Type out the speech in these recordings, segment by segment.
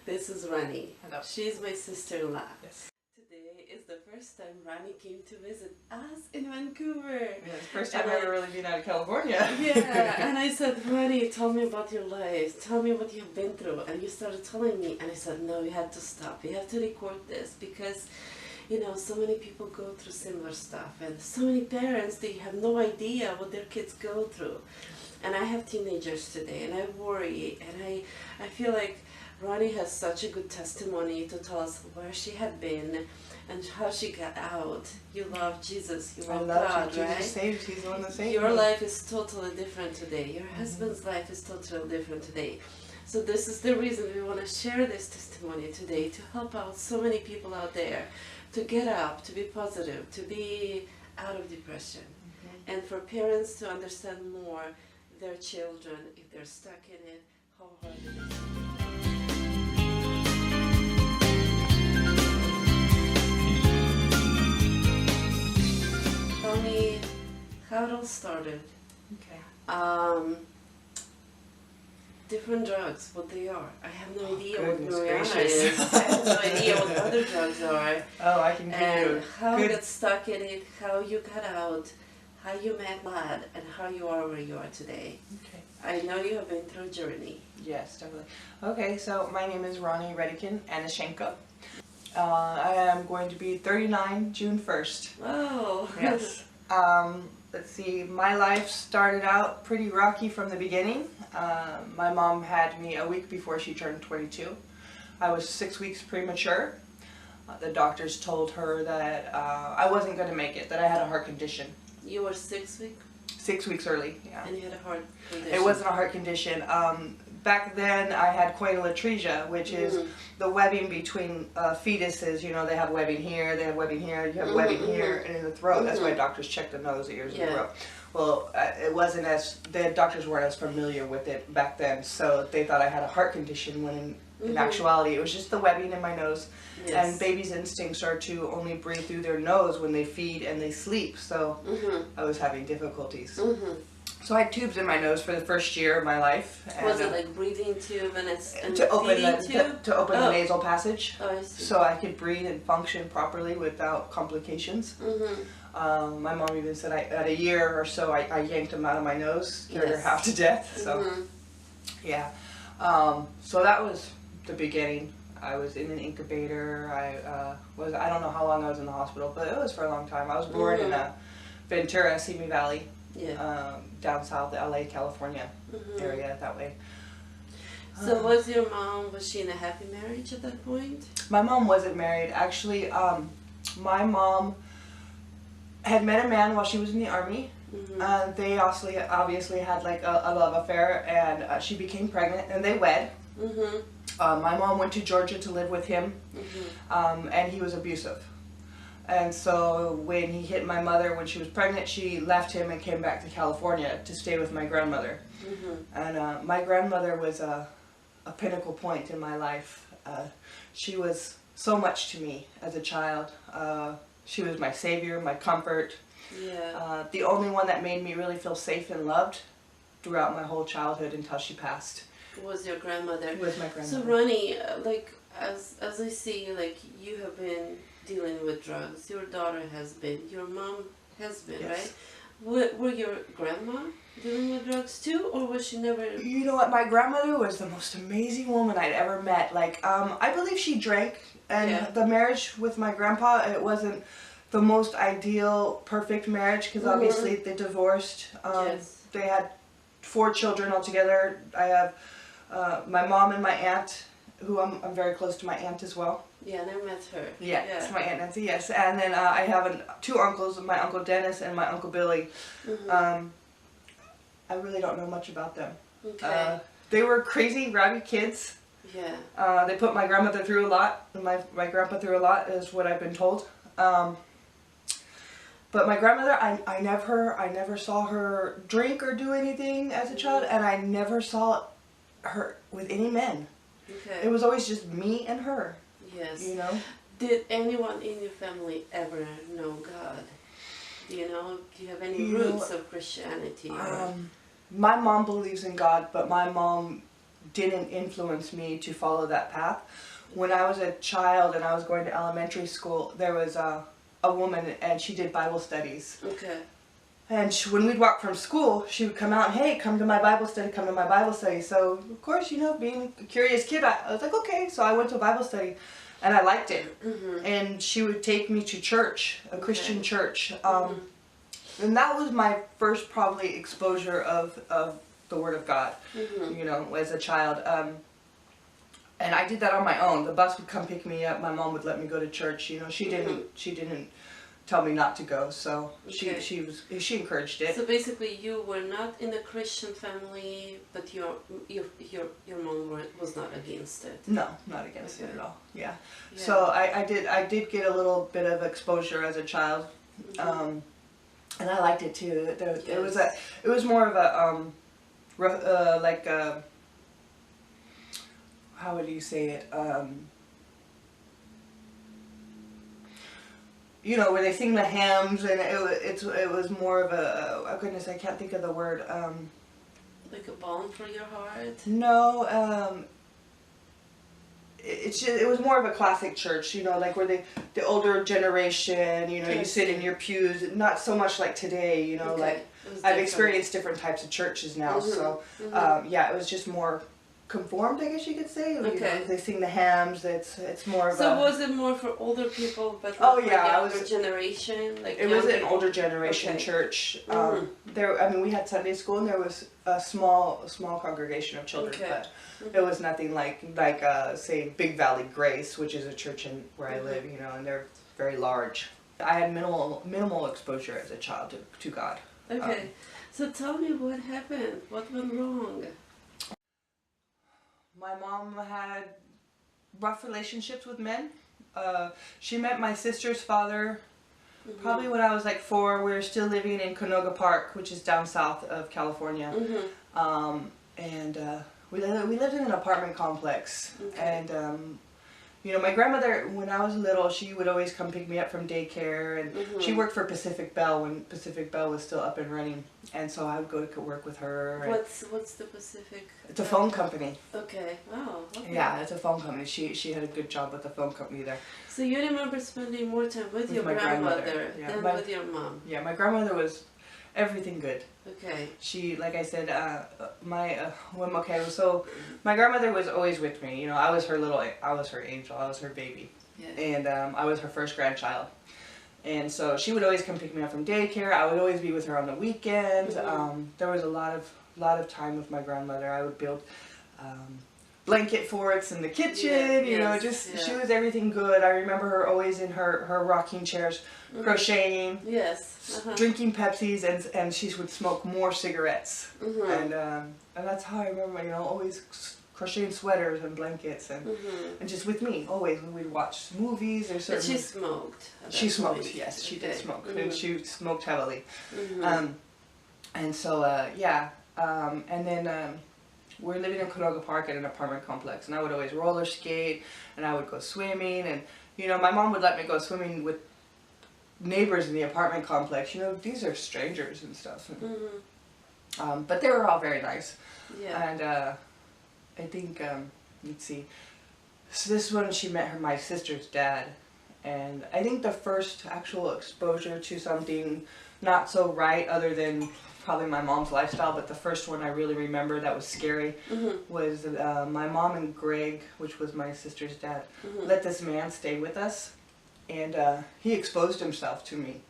This is Rani. Hello. She's my sister-in-law. Yes. Today is the first time Rani came to visit us in Vancouver. Yeah, it's the first time I've ever really been out of California. Yeah, and I said, Rani, tell me about your life. Tell me what you've been through. And you started telling me, and I said, no, we have to stop. We have to record this because, you know, so many people go through similar stuff, and so many parents, they have no idea what their kids go through. And I have teenagers today, and I worry, and I feel like Rani has such a good testimony to tell us where she had been and how she got out. You love Jesus, you love God, Jesus right? saved. He's the one that saved Your me. life is totally different today. Your husband's life is totally different today. So this is the reason we want to share this testimony today, to help out so many people out there to get up, to be positive, to be out of depression. And for parents to understand more their children, if they're stuck in it, how hard it is. Tell me how it all started. Okay. Different drugs, what they are. I have no idea what goodness marijuana gracious. is. I have no idea what other drugs are. Oh, I can give you And how you good. got stuck in it, how you got out, how you met God, and how you are where you are today. Okay. I know you have been through a journey. Yes, definitely. Okay, so my name is Rani Redican-Anischenko. I am going to be 39 June 1st. Oh. Yes. Let's see, my life started out pretty rocky from the beginning. My mom had me a week before she turned 22. I was 6 weeks premature. The doctors told her that I wasn't going to make it, that I had a heart condition. You were 6 weeks? 6 weeks early, yeah. And you had a heart condition? It wasn't a heart condition. Back then I had coilolatresia, which is the webbing between fetuses. You know, they have webbing here, they have webbing here, you have webbing here, and in the throat. That's why doctors check the nose, the ears, and the throat. Well, it wasn't as, the doctors weren't as familiar with it back then, so they thought I had a heart condition when in actuality it was just the webbing in my nose. Yes. And babies' instincts are to only breathe through their nose when they feed and they sleep, so I was having difficulties. So I had tubes in my nose for the first year of my life. And, was it like breathing tube and it's to open the the nasal passage, Oh, I see. so I could breathe and function properly without complications. My mom even said at a year or so I yanked them out of my nose, scared her half to death. So yeah, so that was the beginning. I was in an incubator. I don't know how long I was in the hospital, but it was for a long time. I was born in Ventura, Simi Valley. Down south, LA, California area that way. So was your mom, was she in a happy marriage at that point? My mom wasn't married. Actually, my mom had met a man while she was in the army. They obviously had like a love affair, and she became pregnant, and they wed. My mom went to Georgia to live with him, and he was abusive. And so when he hit my mother when she was pregnant, she left him and came back to California to stay with my grandmother. And my grandmother was a pinnacle point in my life. She was so much to me as a child. She was my savior, my comfort. The only one that made me really feel safe and loved throughout my whole childhood until she passed. Was your grandmother? Was my grandmother. So Rani, like as I see, like you have been dealing with drugs. Your daughter has been. Your mom has been, right? Were your grandma dealing with drugs too, or was she never? You know what? My grandmother was the most amazing woman I'd ever met. Like, I believe she drank, and the marriage with my grandpa, it wasn't the most ideal, perfect marriage because obviously they divorced. They had 4 children altogether. I have my mom and my aunt, who I'm very close to my aunt as well. Yeah, I never met her. Yeah, it's my Aunt Nancy, yes. And then I have 2 uncles, my Uncle Dennis and my Uncle Billy. I really don't know much about them. They were crazy, rabid kids. They put my grandmother through a lot, and my grandpa through a lot, is what I've been told. But my grandmother, I never saw her drink or do anything as a child, and I never saw her with any men. It was always just me and her. Yes. You know? Did anyone in your family ever know God? Do you know? Do you have any roots of Christianity? My mom believes in God, but my mom didn't influence me to follow that path. When I was a child and I was going to elementary school, there was a woman, and she did Bible studies. Okay. And when we'd walk from school, she would come out and, hey, come to my Bible study, come to my Bible study. So, of course, you know, being a curious kid, I was like, okay. So I went to a Bible study, and I liked it. And she would take me to church, a Christian church. And that was my first probably exposure of the Word of God, you know, as a child. And I did that on my own. The bus would come pick me up. My mom would let me go to church. You know, she didn't tell me not to go. So she encouraged it. So basically, you were not in a Christian family, but your mom was not against it. No, not against it at all. Yeah. So I did get a little bit of exposure as a child, and I liked it too. It was more of a like a, how would you say it? You know, where they sing the hymns, and it was more of a, oh goodness, I can't think of the word. Like a balm for your heart? No, it was more of a classic church, you know, like where the older generation, you know, you sit in your pews, not so much like today, you know, like I've experienced different types of churches now, so yeah, it was just more conformed, I guess you could say. You know, they sing the hymns. It's more of So was it more for older people, but for the older generation? Like it was an older generation church. I mean, we had Sunday school, and there was a small congregation of children, but it was nothing like say Big Valley Grace, which is a church where I live. You know, and they're very large. I had minimal exposure as a child to God. Okay, so tell me what happened. What went wrong? My mom had rough relationships with men. She met my sister's father probably when I was like 4. We were still living in Canoga Park, which is down south of California. And we lived in an apartment complex. And you know, my grandmother, when I was little, she would always come pick me up from daycare, and she worked for Pacific Bell when Pacific Bell was still up and running, and so I would go to work with her. What's the Pacific? It's a phone company. Okay. Wow. Okay. Yeah, it's a phone company. She had a good job with the phone company there. So you remember spending more time with your grandmother than with your mom? Yeah, my grandmother was everything good. Okay. She, like I said, so my grandmother was always with me. You know, I was her angel, I was her baby, and I was her first grandchild. And so she would always come pick me up from daycare. I would always be with her on the weekends. There was a lot of time with my grandmother. I would build blanket forts in the kitchen. You know, she was everything good. I remember her always in her rocking chairs, crocheting. Drinking Pepsis, and she would smoke more cigarettes, and that's how I remember. You know, always crocheting sweaters and blankets, and just with me always when we'd watch movies or certain. But she smoked. She smoked, yes, she did smoke, and she smoked heavily, and so and then we're living in Canoga Park at an apartment complex, and I would always roller skate, and I would go swimming, and you know, my mom would let me go swimming with neighbors in the apartment complex. You know, these are strangers and stuff. And, but they were all very nice. And I think, let's see, so this is when she met my sister's dad. And I think the first actual exposure to something not so right, other than probably my mom's lifestyle, but the first one I really remember that was scary was my mom and Greg, which was my sister's dad, let this man stay with us. And he exposed himself to me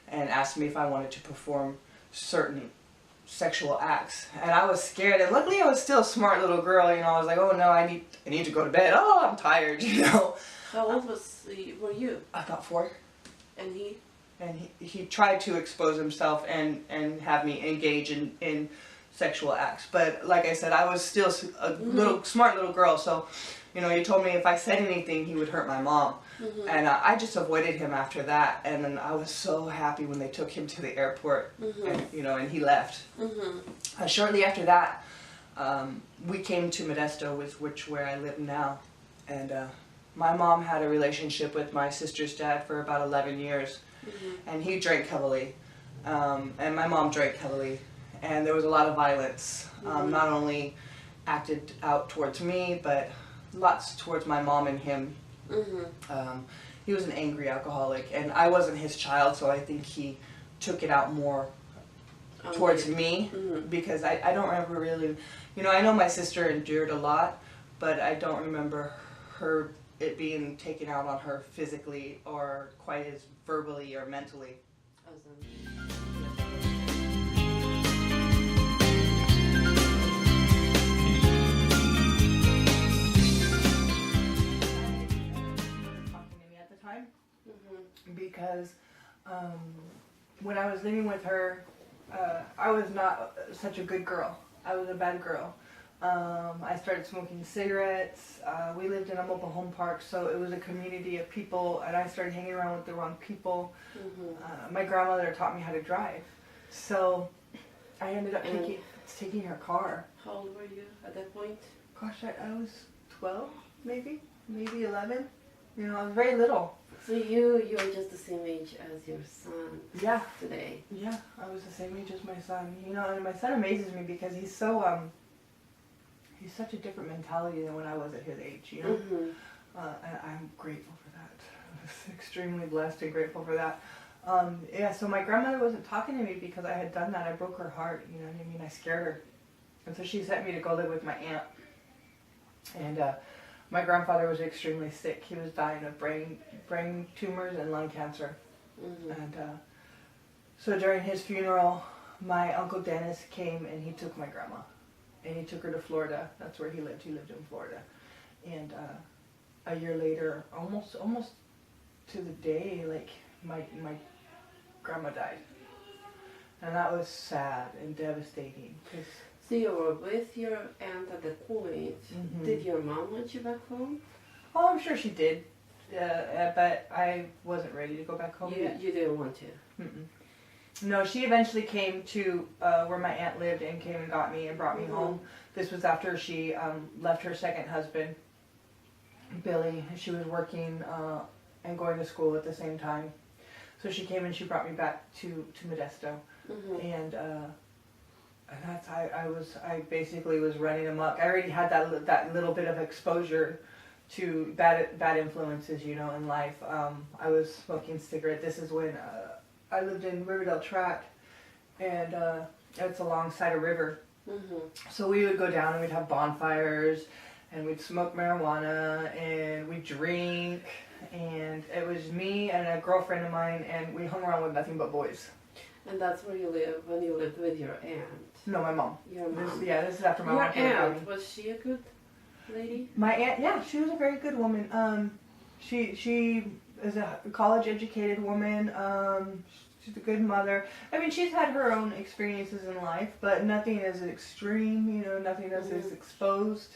and asked me if I wanted to perform certain sexual acts. And I was scared. And luckily I was still a smart little girl. You know, I was like, oh no, I need to go to bed. Oh, I'm tired, you know. How old were you? About 4. And he? And he tried to expose himself and have me engage in sexual acts. But like I said, I was still a smart little girl. So, you know, he told me if I said anything, he would hurt my mom. And I just avoided him after that. And then I was so happy when they took him to the airport, and, you know, and he left. Shortly after that, we came to Modesto, where I live now. And my mom had a relationship with my sister's dad for about 11 years. And he drank heavily. And my mom drank heavily. And there was a lot of violence, not only acted out towards me, but lots towards my mom and him. He was an angry alcoholic, and I wasn't his child, so I think he took it out more towards me, because I don't ever really, I know my sister endured a lot, but I don't remember it being taken out on her physically or quite as verbally or mentally. Because when I was living with her, I was not such a good girl. I was a bad girl. I started smoking cigarettes. We lived in a mobile home park, so it was a community of people, and I started hanging around with the wrong people. My grandmother taught me how to drive, so I ended up taking her car. How old were you at that point? Gosh, I was 12, maybe 11. I was very little. So you're just the same age as your son. Yeah. Today. Yeah, I was the same age as my son. And my son amazes me because he's he's such a different mentality than when I was at his age. And I'm grateful for that. I'm extremely blessed and grateful for that. So my grandmother wasn't talking to me because I had done that. I broke her heart. You know what I mean? I scared her, and so she sent me to go live with my aunt. And my grandfather was extremely sick. He was dying of brain tumors and lung cancer. And so during his funeral, my Uncle Dennis came and he took my grandma. And he took her to Florida. That's where he lived. He lived in Florida. And a year later, almost to the day, like, my grandma died. And that was sad and devastating. So you were with your aunt at that point. Did your mom want you back home? Oh, I'm sure she did. But I wasn't ready to go back home yet. You didn't want to? No, she eventually came to where my aunt lived and came and got me and brought me home. This was after she left her second husband, Billy. She was working and going to school at the same time. So she came and she brought me back to Modesto. And that's I basically was running amok. I already had that little bit of exposure to bad influences, in life. I was smoking cigarette. This is when I lived in Riverdale Tract, and it's alongside a river. So we would go down and we'd have bonfires, and we'd smoke marijuana, and we'd drink, and it was me and a girlfriend of mine, and we hung around with nothing but boys. And that's where you lived when you lived with your aunt? No, my mom. Your mom? This is after my mom. Your aunt, was she a good lady? My aunt, yeah, she was a very good woman. She is a college-educated woman. She's a good mother. I mean, she's had her own experiences in life, but nothing as extreme, nothing as exposed.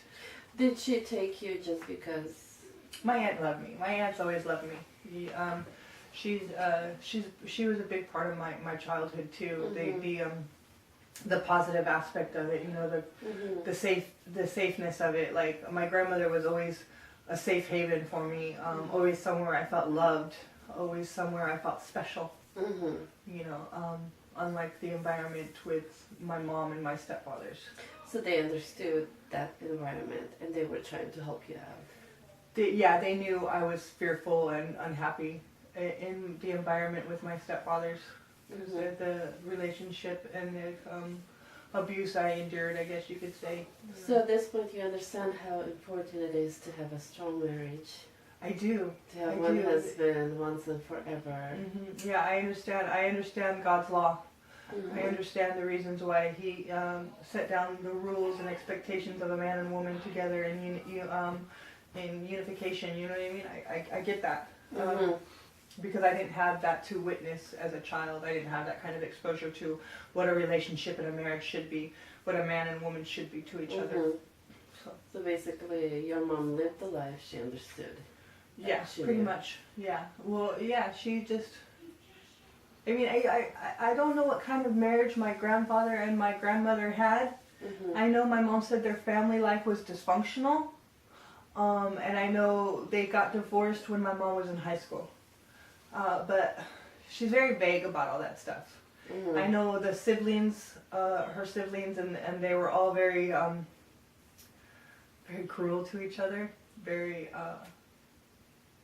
Did she take you just because? My aunt loved me. My aunt's always loved me. She was a big part of my childhood too. The positive aspect of it, the safeness of it. Like, my grandmother was always a safe haven for me. Always somewhere I felt loved. Always somewhere I felt special. Unlike the environment with my mom and my stepfathers. So they understood that environment and they were trying to help you out. They knew I was fearful and unhappy in the environment with my stepfathers. The relationship and the abuse I endured, I guess you could say. So at this point you understand how important it is to have a strong marriage. I do. To have one husband once and forever. Yeah, I understand God's law. I understand the reasons why He set down the rules and expectations of a man and woman together in unification. You know what I mean? I get that. Because I didn't have that to witness as a child. I didn't have that kind of exposure to what a relationship and a marriage should be, what a man and woman should be to each other. So basically, your mom lived the life she understood. Yeah, pretty much. Yeah. Well, yeah, she just... I mean, I don't know what kind of marriage my grandfather and my grandmother had. I know my mom said their family life was dysfunctional. And I know they got divorced when my mom was in high school. But she's very vague about all that stuff. I know the siblings, her siblings, and they were all very very cruel to each other, very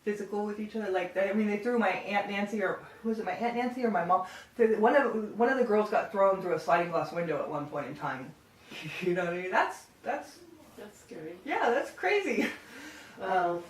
physical with each other. Like, they threw my Aunt Nancy, or who was it, my Aunt Nancy or my mom? One of the girls got thrown through a sliding glass window at one point in time. You know what I mean? That's scary. Yeah, that's crazy. Wow.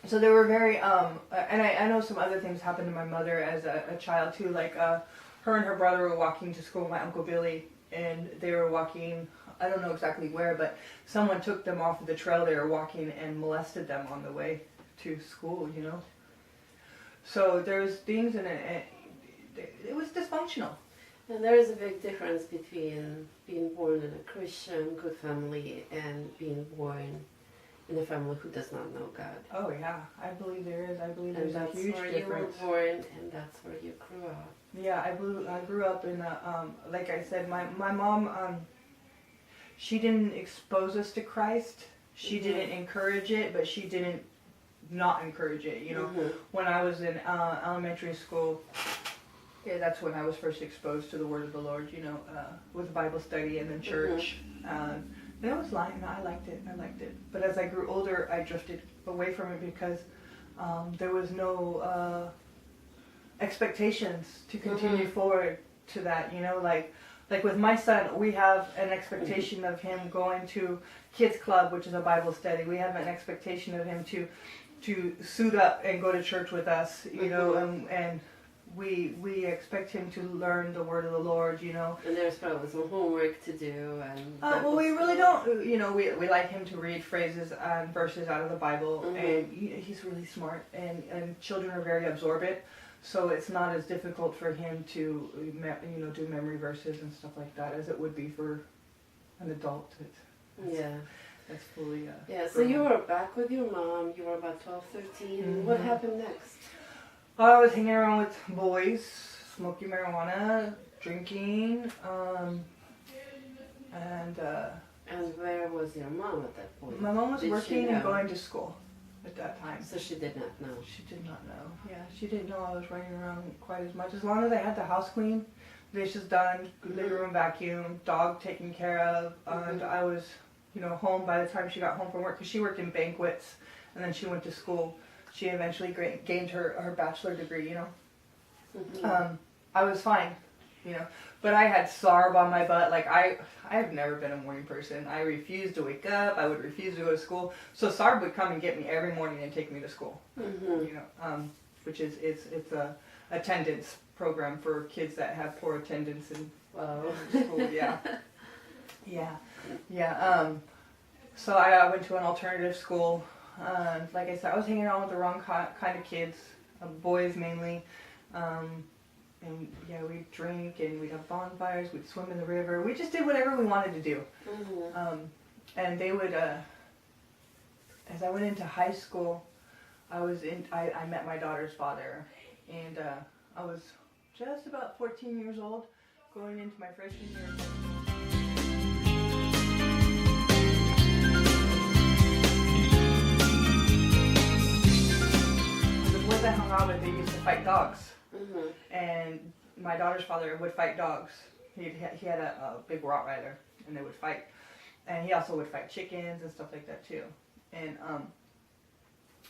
So they were very, and I know some other things happened to my mother as a child too, like her and her brother were walking to school, my Uncle Billy, and they were walking, I don't know exactly where, but someone took them off of the trail they were walking and molested them on the way to school, you know. So there's things in it, it was dysfunctional. And there is a big difference between being born in a Christian, good family, and being born in a family who does not know God. Oh yeah, I believe there is. I believe And there's a huge difference. that's where you were born, and that's where you grew up. Yeah, I grew up in a, like I said, my mom, she didn't expose us to Christ. She didn't encourage it, but she didn't not encourage it. You know, when I was in elementary school, yeah, that's when I was first exposed to the Word of the Lord. You know, with Bible study and then church. And it was lying. I liked it. But as I grew older, I drifted away from it because there was no expectations to continue forward to that. You know, like with my son, we have an expectation of him going to kids club, which is a Bible study. We have an expectation of him to suit up and go to church with us. You know, and we expect him to learn the word of the Lord, you know. And there's probably some homework to do. And well, we really don't, you know, we like him to read phrases and verses out of the Bible, and he's really smart, and children are very absorbent, so it's not as difficult for him to, you know, do memory verses and stuff like that as it would be for an adult. That's fully... so you were back with your mom, you were about 12, 13. What happened next? I was hanging around with boys, smoking marijuana, drinking, and where was your mom at that point? My mom was working and going to school at that time. So she did not know? She did not know. Yeah, she didn't know I was running around quite as much. As long as I had the house clean, dishes done, living room vacuum, dog taken care of, and I was, you know, home by the time she got home from work, because she worked in banquets, and then she went to school. She eventually gained her bachelor degree, you know. I was fine, you know. But I had SARB on my butt. Like, I've never been a morning person. I refused to wake up. I would refuse to go to school. So SARB would come and get me every morning and take me to school, you know, which is, it's a attendance program for kids that have poor attendance in school. So I went to an alternative school. Like I said, I was hanging around with the wrong kind of kids, boys mainly, and yeah, we'd drink and we'd have bonfires, we'd swim in the river, we just did whatever we wanted to do. And they would, as I went into high school, I met my daughter's father, and I was just about 14 years old, going into my freshman year. I hung out with, they used to fight dogs, and my daughter's father would fight dogs. He had a big Rottweiler, and they would fight, and he also would fight chickens and stuff like that too. And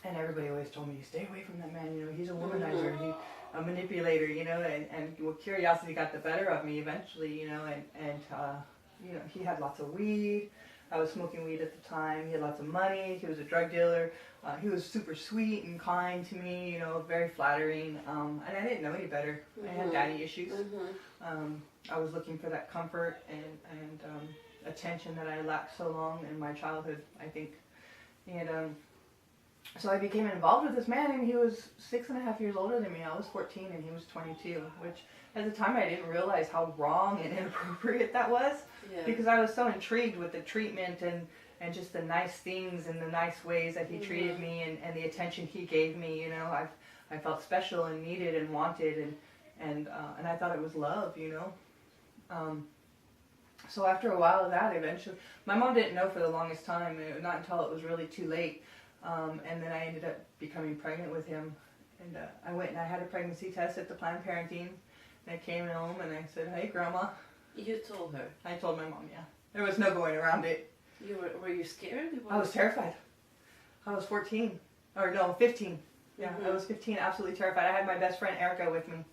everybody always told me, stay away from that man. You know, he's a womanizer, he's a manipulator. You know, and well, curiosity got the better of me eventually. You know, and you know, he had lots of weed. I was smoking weed at the time. He had lots of money. He was a drug dealer. He was super sweet and kind to me, you know, very flattering. And I didn't know any better. I had daddy issues. I was looking for that comfort and attention that I lacked so long in my childhood, I think. And so I became involved with this man, and he was 6.5 years older than me. I was 14 and he was 22, which at the time I didn't realize how wrong and inappropriate that was. Because I was so intrigued with the treatment and just the nice things and the nice ways that he treated me and the attention he gave me. You know, I felt special and needed and wanted, and I thought it was love, you know. So after a while of that, eventually, my mom didn't know for the longest time, not until it was really too late. And then I ended up becoming pregnant with him, and I went and I had a pregnancy test at the Planned Parenthood, and I came home and I said, hey, Grandma. You told her? I told my mom, yeah. There was no going around it. Were you scared? I was terrified. I was 14. Or no, 15. Yeah, I was 15, absolutely terrified. I had my best friend Erica with me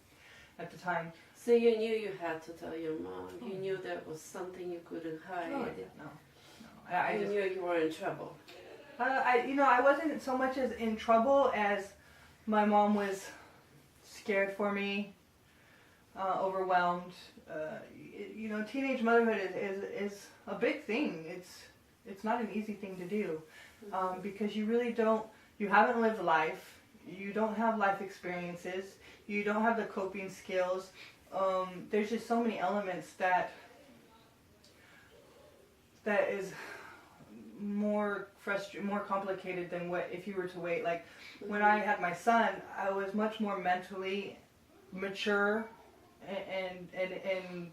at the time. So you knew you had to tell your mom. You knew there was something you couldn't hide. Oh, yeah, no. I You just knew you were in trouble. I wasn't so much as in trouble as my mom was scared for me, overwhelmed. Teenage motherhood is a big thing. It's not an easy thing to do, because you haven't lived life. You don't have life experiences. You don't have the coping skills. There's just so many elements that is more complicated than what if you were to wait. Like when I had my son, I was much more mentally mature and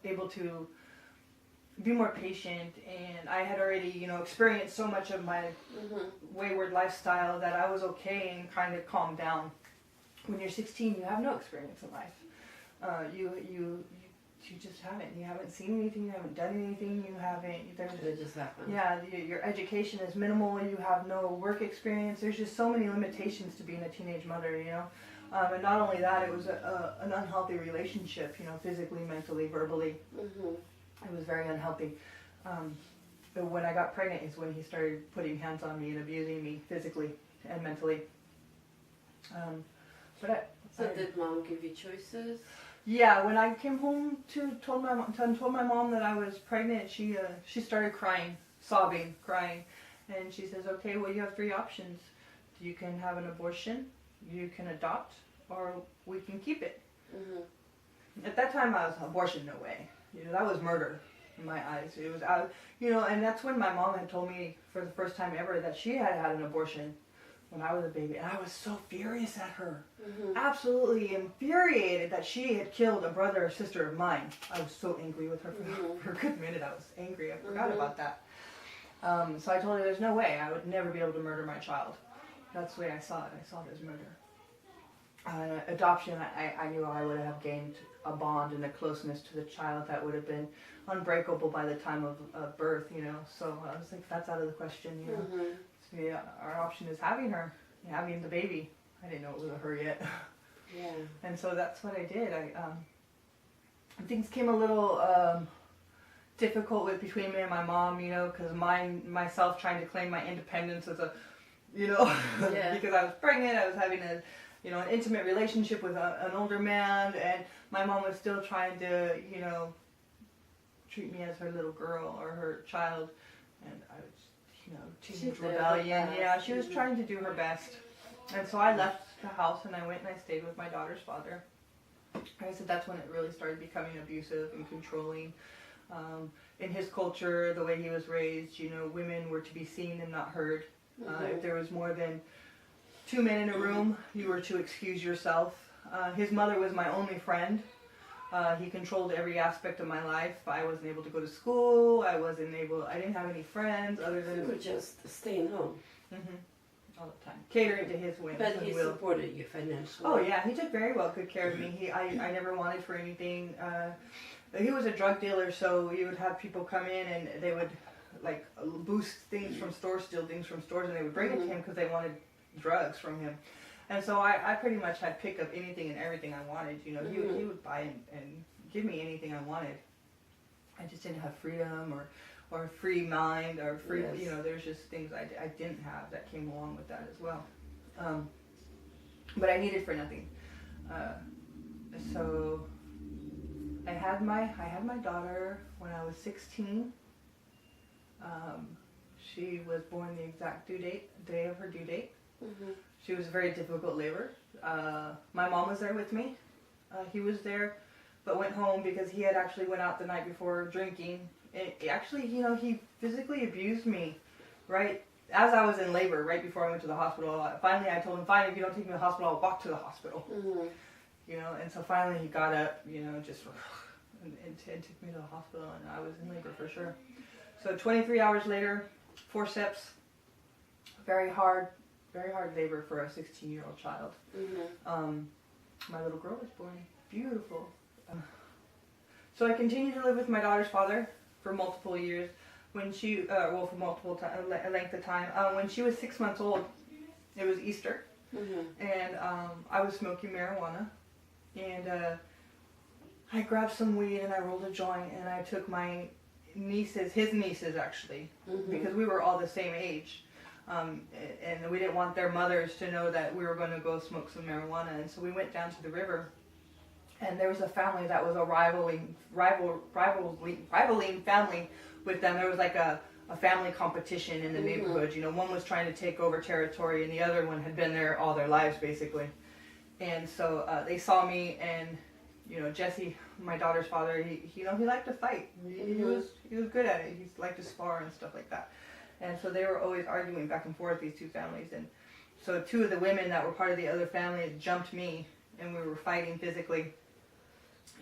able to be more patient, and I had already experienced so much of my wayward lifestyle that I was okay and kind of calmed down. When you're 16, you have no experience in life. You just haven't. You haven't seen anything. You haven't done anything. You haven't. It just happened. Yeah, your education is minimal. You have no work experience. There's just so many limitations to being a teenage mother. And not only that, it was an unhealthy relationship. Physically, mentally, verbally. It was very unhealthy. But when I got pregnant is when he started putting hands on me and abusing me physically and mentally. Did mom give you choices? Yeah, when I came home told my mom that I was pregnant, she started crying, sobbing, crying, and she says, "Okay, well you have 3 options. You can have an abortion, you can adopt, or we can keep it." At that time, I was abortion, no way. That was murder in my eyes. It was, and that's when my mom had told me for the first time ever that she had had an abortion when I was a baby, and I was so furious at her. Absolutely infuriated that she had killed a brother or sister of mine. I was so angry with her for a good minute. I was angry. I forgot about that. So I told her there's no way. I would never be able to murder my child. That's the way I saw it. I saw it as murder. Adoption, I knew I would have gained a bond and a closeness to the child that would have been unbreakable by the time of birth, So I was like, that's out of the question, So yeah, our option is having the baby. I didn't know it was a her yet. Yeah. And so that's what I did. Things came a little difficult between me and my mom, because myself trying to claim my independence as a, because I was pregnant, I was having an intimate relationship with an older man, and my mom was still trying to, treat me as her little girl or her child, and I was, teenage rebellion. Yeah, she was trying to do her best, and so I left the house and I went and I stayed with my daughter's father. Like I said, that's when it really started becoming abusive and controlling. In his culture, the way he was raised, women were to be seen and not heard. If there was more than 2 men in a room, you were to excuse yourself. His mother was my only friend. He controlled every aspect of my life. I wasn't able to go to school. I didn't have any friends other than... You were just staying home. All the time. Catering to his whims. But he supported you financially. Oh yeah, he took very well good care of me. I never wanted for anything. He was a drug dealer, so he would have people come in and they would boost things from stores, steal things from stores, and they would bring it to him because they wanted drugs from him. And so I pretty much had pick of anything and everything I wanted. He would buy and give me anything I wanted. I just didn't have freedom or a free mind or free, there's just things I didn't have that came along with that as well. But I needed for nothing. So I had my daughter when I was 16. She was born the exact day of her due date. She was a very difficult labor. My mom was there with me. He was there, but went home because he had actually went out the night before drinking. He physically abused me right as I was in labor, right before I went to the hospital. Finally, I told him, fine, if you don't take me to the hospital, I'll walk to the hospital. And so finally he got up, and took me to the hospital, and I was in labor for sure. So 23 hours later, forceps, very hard labor for a 16-year-old child. My little girl was born, beautiful. So I continued to live with my daughter's father for multiple years. when she, well, for multiple a length of time. When she was 6 months old, it was Easter, and I was smoking marijuana, and I grabbed some weed and I rolled a joint, and I took my nieces, his nieces actually, because we were all the same age. And we didn't want their mothers to know that we were going to go smoke some marijuana, and so we went down to the river, and there was a family that was a rivaling family with them. There was like a family competition in the neighborhood. You know, one was trying to take over territory, and the other one had been there all their lives basically. And so they saw me, and you know, Jesse, my daughter's father, he liked to fight. He was good at it. He liked to spar and stuff like that. And so they were always arguing back and forth, these two families. And so two of the women that were part of the other family jumped me, and we were fighting physically.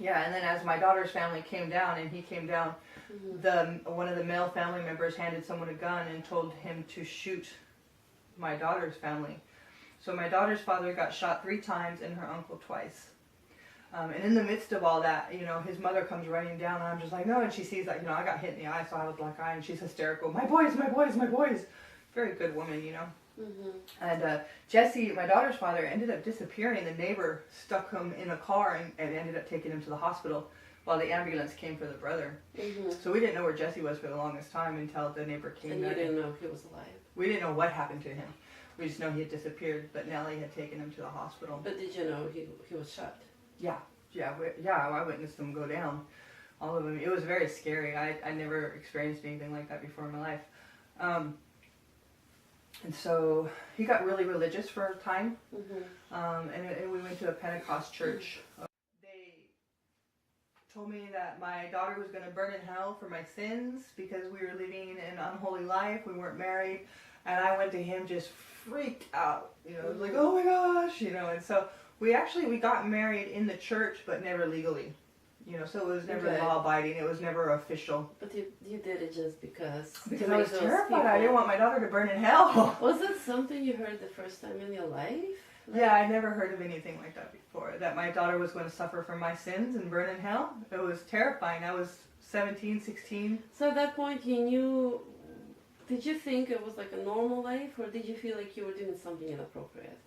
Yeah, and then as my daughter's family came down, and he came down, one of the male family members handed someone a gun and told him to shoot my daughter's family. So my daughter's father got shot 3 times and her uncle twice. And in the midst of all that, you know, his mother comes running down, and I'm just like, no, and she sees that, you know, I got hit in the eye, so I have a black eye, and she's hysterical. My boys, my boys, my boys. Very good woman, you know. And Jesse, my daughter's father, ended up disappearing. The neighbor stuck him in a car and ended up taking him to the hospital while the ambulance came for the brother. So we didn't know where Jesse was for the longest time until the neighbor came. And you didn't know he was alive? We didn't know what happened to him. We just know he had disappeared, but Nellie had taken him to the hospital. But did you know he was shot? Yeah, I witnessed them go down, all of them. It was very scary. I never experienced anything like that before in my life. And so he got really religious for a time, and we went to a Pentecost church. They told me that my daughter was going to burn in hell for my sins because we were living an unholy life. We weren't married, and I went to him just freaked out. You know, like, oh my gosh, you know. And so we got married in the church, but never legally. You know, so it was never law-abiding. It was never official. But you did it just because I was terrified. I didn't want my daughter to burn in hell. Was it something you heard the first time in your life? Like, yeah, I never heard of anything like that before. That my daughter was going to suffer for my sins and burn in hell. It was terrifying. I was 17, 16. So at that point you knew, did you think it was like a normal life, or did you feel like you were doing something inappropriate?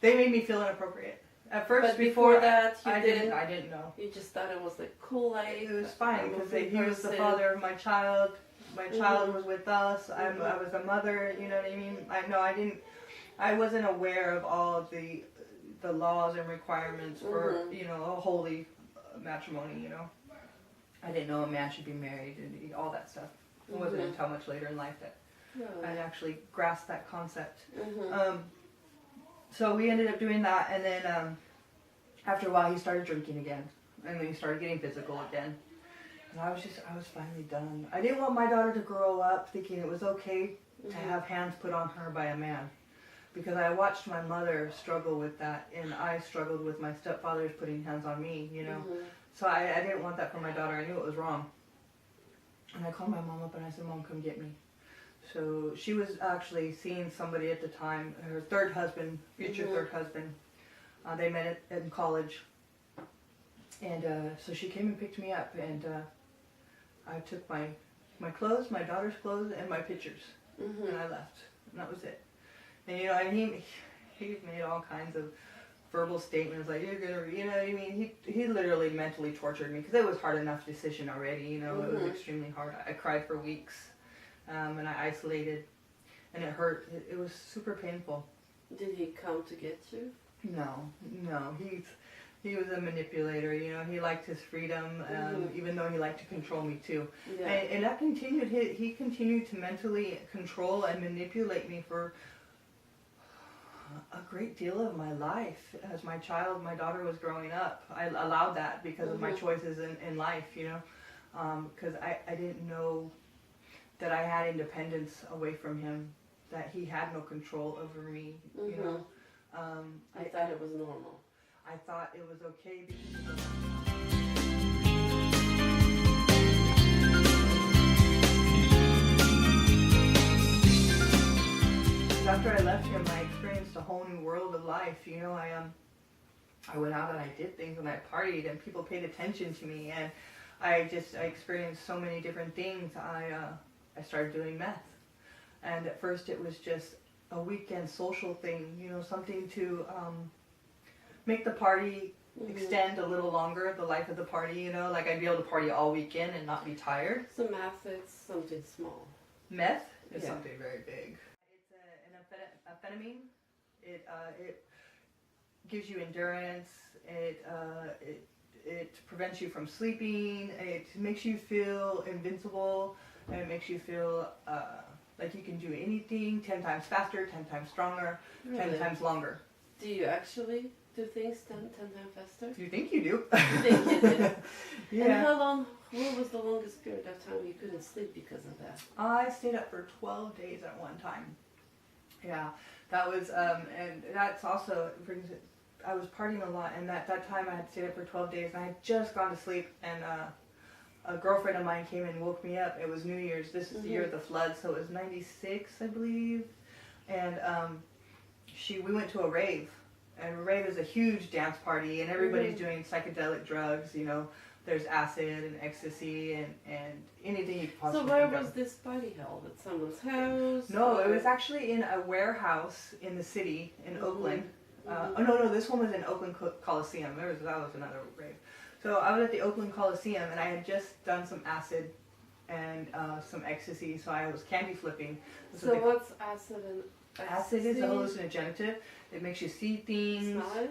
They made me feel inappropriate. At first, but before that, I didn't know. You just thought it was like cool life. It was fine because he was the father of my child. My child was with us. I was a mother. You know what I mean? I wasn't aware of all of the laws and requirements for you know, a holy matrimony. You know, I didn't know a man should be married and all that stuff. It wasn't until much later in life that I actually grasped that concept. So we ended up doing that, and then after a while he started drinking again, and then he started getting physical again. And I was finally done. I didn't want my daughter to grow up thinking it was okay to have hands put on her by a man, because I watched my mother struggle with that, and I struggled with my stepfathers putting hands on me, you know. So I didn't want that for my daughter. I knew it was wrong. And I called my mom up and I said, Mom, come get me. So she was actually seeing somebody at the time, her third husband, future third husband. They met in college. And so she came and picked me up, and I took my clothes, my daughter's clothes, and my pictures. And I left. And that was it. And you know, and he made all kinds of verbal statements like, you're gonna, you know what I mean? He literally mentally tortured me, because it was hard enough decision already, you know. It was extremely hard. I cried for weeks. And I isolated, and it hurt. It was super painful. Did he come to get you? No. He was a manipulator, you know. He liked his freedom, even though he liked to control me too. Yeah. And that continued. He continued to mentally control and manipulate me for a great deal of my life. As my daughter was growing up, I allowed that because of my choices in life, you know. Because I didn't know that I had independence away from him, that he had no control over me, you know. I thought it was normal. I thought it was okay because after I left him, I experienced a whole new world of life, you know. I went out and I did things, and I partied, and people paid attention to me, and I experienced so many different things. I started doing meth. And at first it was just a weekend social thing, you know, something to make the party extend a little longer, the life of the party, you know, like I'd be able to party all weekend and not be tired. So meth, it's something small. Meth is something very big. It's an amphetamine. It gives you endurance. It prevents you from sleeping. It makes you feel invincible, and it makes you feel like you can do anything 10 times faster, 10 times stronger, Really? 10 times longer. Do you actually do things 10 times faster? You think you do? You think you do? Yeah. And how long, what was the longest period of time you couldn't sleep because of that? I stayed up for 12 days at one time. Yeah, that was, and that's also, I was partying a lot, and at that time I had stayed up for 12 days, and I had just gone to sleep, and a girlfriend of mine came and woke me up. It was New Year's. This is the year of the flood, so it was 96, I believe. And we went to a rave. And a rave is a huge dance party, and everybody's doing psychedelic drugs, you know. There's acid and ecstasy and anything you could possibly So where think of. was this party held? At someone's house? No, it was actually in a warehouse in the city in Oakland. Oh no, this one was in Oakland Coliseum. That was another rave. So I was at the Oakland Coliseum, and I had just done some acid and some ecstasy, so I was candy flipping. So what's acid and ecstasy? Acid is a hallucinogenic. It makes you see things. Smell it?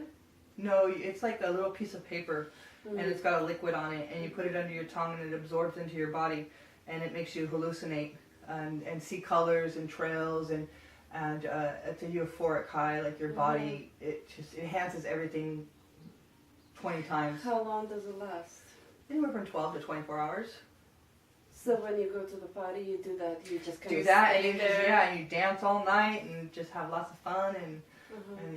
No, it's like a little piece of paper, and it's got a liquid on it, and you put it under your tongue, and it absorbs into your body, and it makes you hallucinate and see colors and trails, and it's a euphoric high, like your body, it just enhances everything 20 times. How long does it last? Anywhere from 12 to 24 hours. So when you go to the party, you do that, you just kind Do of that, stay and there? and you dance all night, and just have lots of fun, and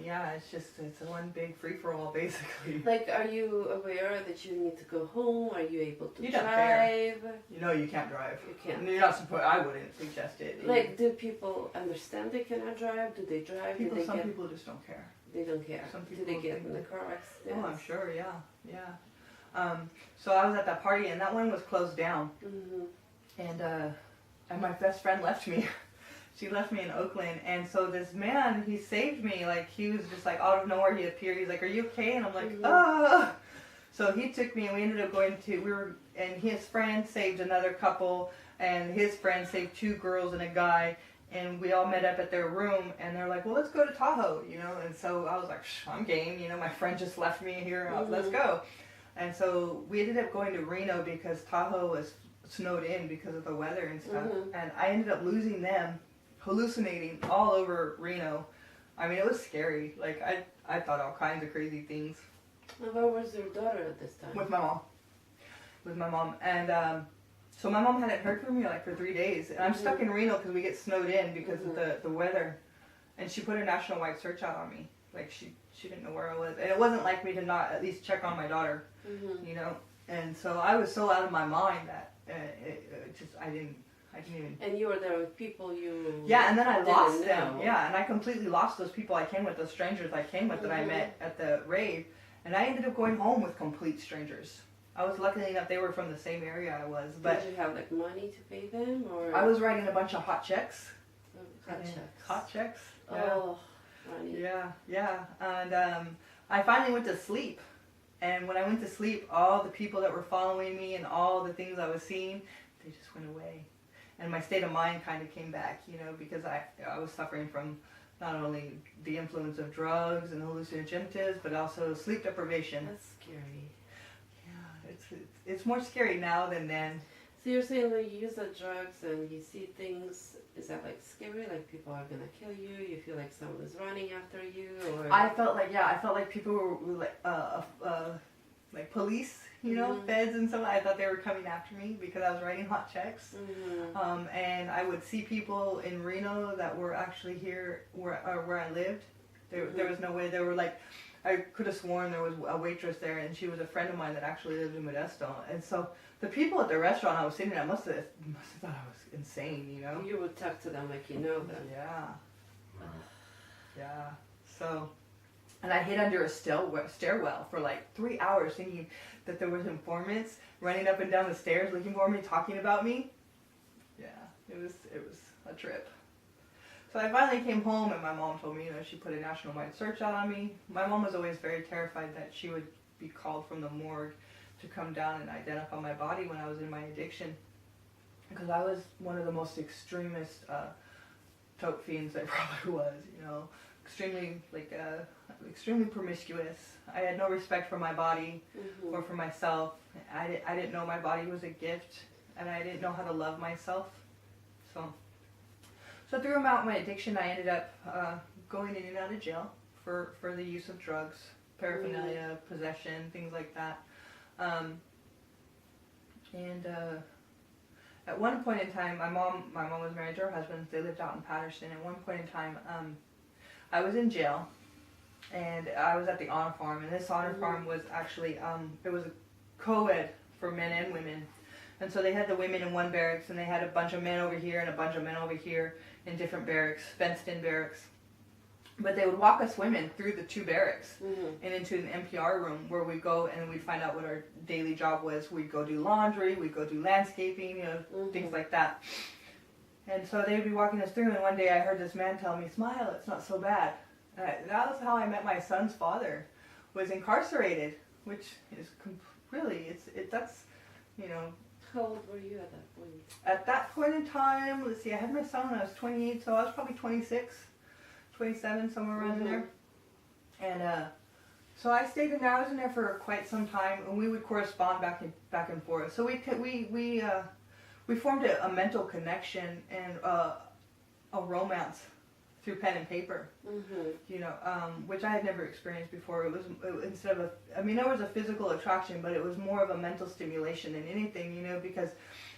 yeah, it's one big free-for-all, basically. Like, are you aware that you need to go home? Are you able to You don't drive? You know you can't drive. You can't. You're not supposed. I wouldn't suggest it. Like, do people understand they cannot drive? Do they drive? Some people just don't care. They don't care. Some Do people they get think in the that- car accidents? Oh, I'm sure. Yeah. So I was at that party, and that one was closed down. And my best friend left me. She left me in Oakland, and so this man, he saved me. Like, he was just like out of nowhere, he appeared. He's like, "Are you okay?" And I'm like, "Ah." So he took me, and we ended up going to. And his friend saved another couple, and his friend saved 2 girls and a guy, and we all met up at their room, and they're like, "Well, let's go to Tahoe," you know. And so I was like, "I'm game," you know. My friend just left me here. Let's go. And so we ended up going to Reno because Tahoe was snowed in because of the weather and stuff, and I ended up losing them. Hallucinating all over Reno. I mean, it was scary. Like, I thought all kinds of crazy things. And where was your daughter at this time? With my mom. And so my mom hadn't heard from me like for 3 days. And I'm stuck in Reno because we get snowed in because of the weather. And she put a national-wide search out on me. Like, she didn't know where I was. And it wasn't like me to not at least check on my daughter, you know. And so I was so out of my mind that I didn't even. And you were there with people you Yeah, and then I lost didn't them. know. Yeah, and I completely lost those people I came with, those strangers I came with that I met at the rave. And I ended up going home with complete strangers. I was lucky enough they were from the same area I was. But did you have like money to pay them, or I was writing a bunch of hot checks. hot checks? Hot checks. Yeah. Oh, Rani. Yeah. And I finally went to sleep. And when I went to sleep, all the people that were following me and all the things I was seeing, they just went away. And my state of mind kind of came back, you know, because I was suffering from not only the influence of drugs and hallucinogens, but also sleep deprivation. That's scary. Yeah, it's more scary now than then. So you're saying when you use the drugs and you see things, is that like scary? Like people are gonna kill you? You feel like someone is running after you? Or I felt like people were like police, you know, feds and stuff. I thought they were coming after me because I was writing hot checks. And I would see people in Reno that were actually here where I lived. There was no way. They were like, I could have sworn there was a waitress there, and she was a friend of mine that actually lived in Modesto. And so the people at the restaurant I was sitting at must have thought I was insane, you know. You would talk to them like you know them. Yeah. So, and I hid under a stairwell for like 3 hours thinking that there was informants running up and down the stairs looking for me, talking about me. Yeah. It was a trip. So I finally came home, and my mom told me, she put a nationwide search out on me. My mom was always very terrified that she would be called from the morgue to come down and identify my body when I was in my addiction, because I was one of the most extremist dope fiends I probably was, extremely promiscuous. I had no respect for my body or for myself. I didn't know my body was a gift, and I didn't know how to love myself. So throughout my addiction, I ended up going in and out of jail for the use of drugs, paraphernalia, possession, things like that. At one point in time, my mom was married to her husband. They lived out in Patterson. At one point in time, I was in jail, and I was at the honor farm. And this honor farm was actually it was a co-ed for men and women. And so they had the women in one barracks, and they had a bunch of men over here and a bunch of men over here in different barracks, fenced-in barracks. But they would walk us women through the two barracks and into an NPR room where we'd go and we'd find out what our daily job was. We'd go do laundry, we'd go do landscaping, things like that. And so they'd be walking us through, and one day I heard this man tell me, "Smile, it's not so bad." That was how I met my son's father, was incarcerated, which is that's. How old were you at that point? At that point in time, let's see, I had my son when I was 28, so I was probably 26, 27, somewhere around there. And so I stayed in there. I was in there for quite some time, and we would correspond back and forth. So we formed a mental connection and a romance through pen and paper. Which I had never experienced before. It was there was a physical attraction, but it was more of a mental stimulation than anything, because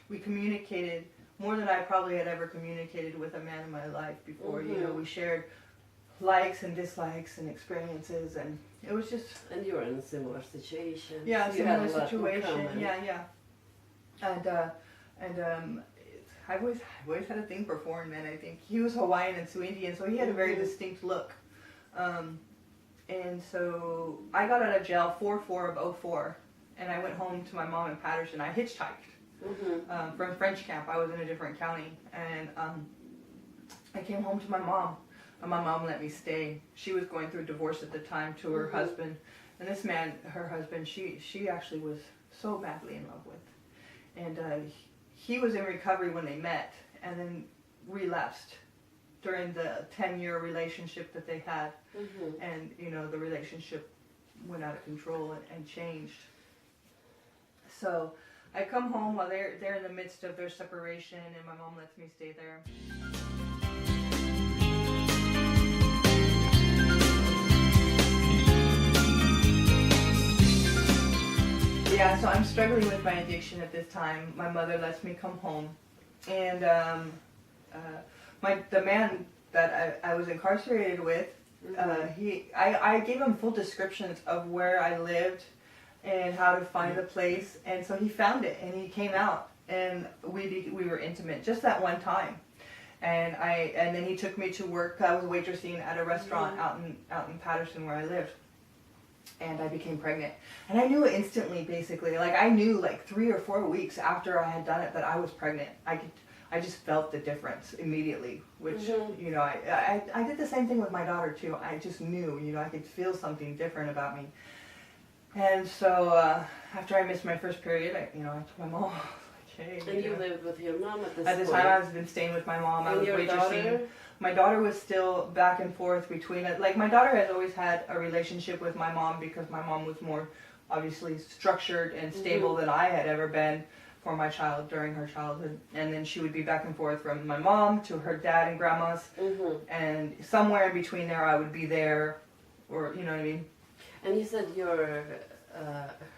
we communicated more than I probably had ever communicated with a man in my life before. We shared likes and dislikes and experiences, and it was just. And you were in a similar situation. Yeah, so similar situation. Yeah. And I've always had a thing for foreign men, I think. He was Hawaiian and Sioux Indian, so he had a very distinct look. And so I got out of jail 4/4 of 04, and I went home to my mom in Patterson. I hitchhiked from French Camp. I was in a different county, and I came home to my mom, and my mom let me stay. She was going through a divorce at the time to her husband, and this man, her husband, she actually was so badly in love with. And he was in recovery when they met, and then relapsed during the 10-year relationship that they had. And the relationship went out of control and changed. So I come home while they're in the midst of their separation, and my mom lets me stay there. Yeah, so I'm struggling with my addiction at this time. My mother lets me come home, and the man that I was incarcerated with, I gave him full descriptions of where I lived and how to find the place, and so he found it, and he came out, and we were intimate just that one time. And then he took me to work. I was waitressing at a restaurant out in Patterson where I lived. And I became pregnant. And I knew it instantly, basically. I knew 3 or 4 weeks after I had done it that I was pregnant. I just felt the difference immediately, which, I did the same thing with my daughter, too. I just knew, I could feel something different about me. And so, after I missed my first period, I told my mom, hey. And you lived with your mom at this point? At this time, I was been staying with my mom. I was waitressing. Daughter? My daughter was still back and forth between it. My daughter has always had a relationship with my mom because my mom was more obviously structured and stable than I had ever been for my child during her childhood. And then she would be back and forth from my mom to her dad and grandma's. And somewhere in between there, I would be there, or you know what I mean. And you said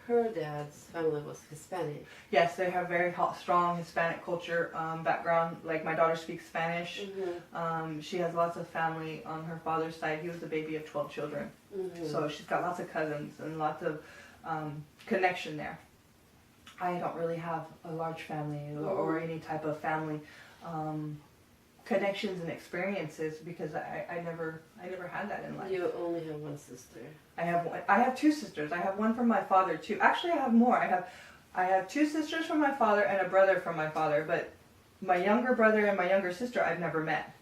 her dad's family was Hispanic. Yes, they have very strong Hispanic culture background. My daughter speaks Spanish. She has lots of family on her father's side. He was the baby of 12 children. So she's got lots of cousins and lots of connection there. I don't really have a large family or any type of family connections and experiences because I never had that in life. You only have one sister. I have 2 sisters. I have one from my father too. Actually, I have more. I have 2 sisters from my father and a brother from my father. But my younger brother and my younger sister I've never met.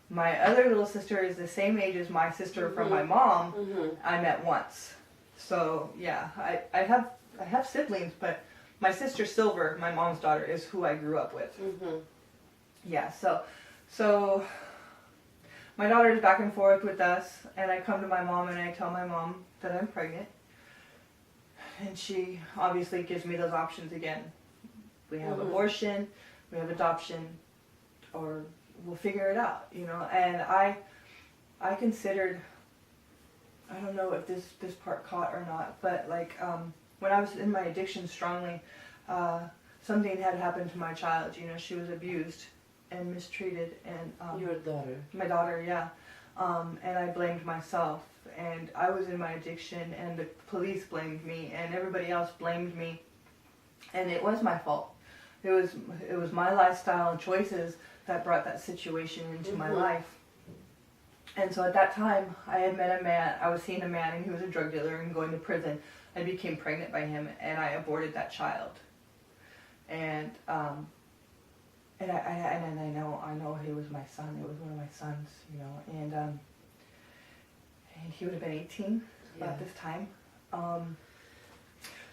My other little sister is the same age as my sister from my mom. I met once. So yeah, I have siblings, but my sister Silver, my mom's daughter, is who I grew up with. Yeah, so my daughter is back and forth with us, and I come to my mom and I tell my mom that I'm pregnant. And she obviously gives me those options again. We have abortion, we have adoption, or we'll figure it out, you know. And I considered, I don't know if this part caught or not, but like when I was in my addiction strongly, something had happened to my child. You know, she was abused and mistreated, and your daughter. My daughter, yeah. And I blamed myself, and I was in my addiction, and the police blamed me, and everybody else blamed me, and it was my fault. It was my lifestyle and choices that brought that situation into my life. And so at that time, I had met a man. I was seeing a man, and he was a drug dealer and going to prison. I became pregnant by him, and I aborted that child. And I know he was my son. It was one of my sons, you know. And he would have been 18 at this time.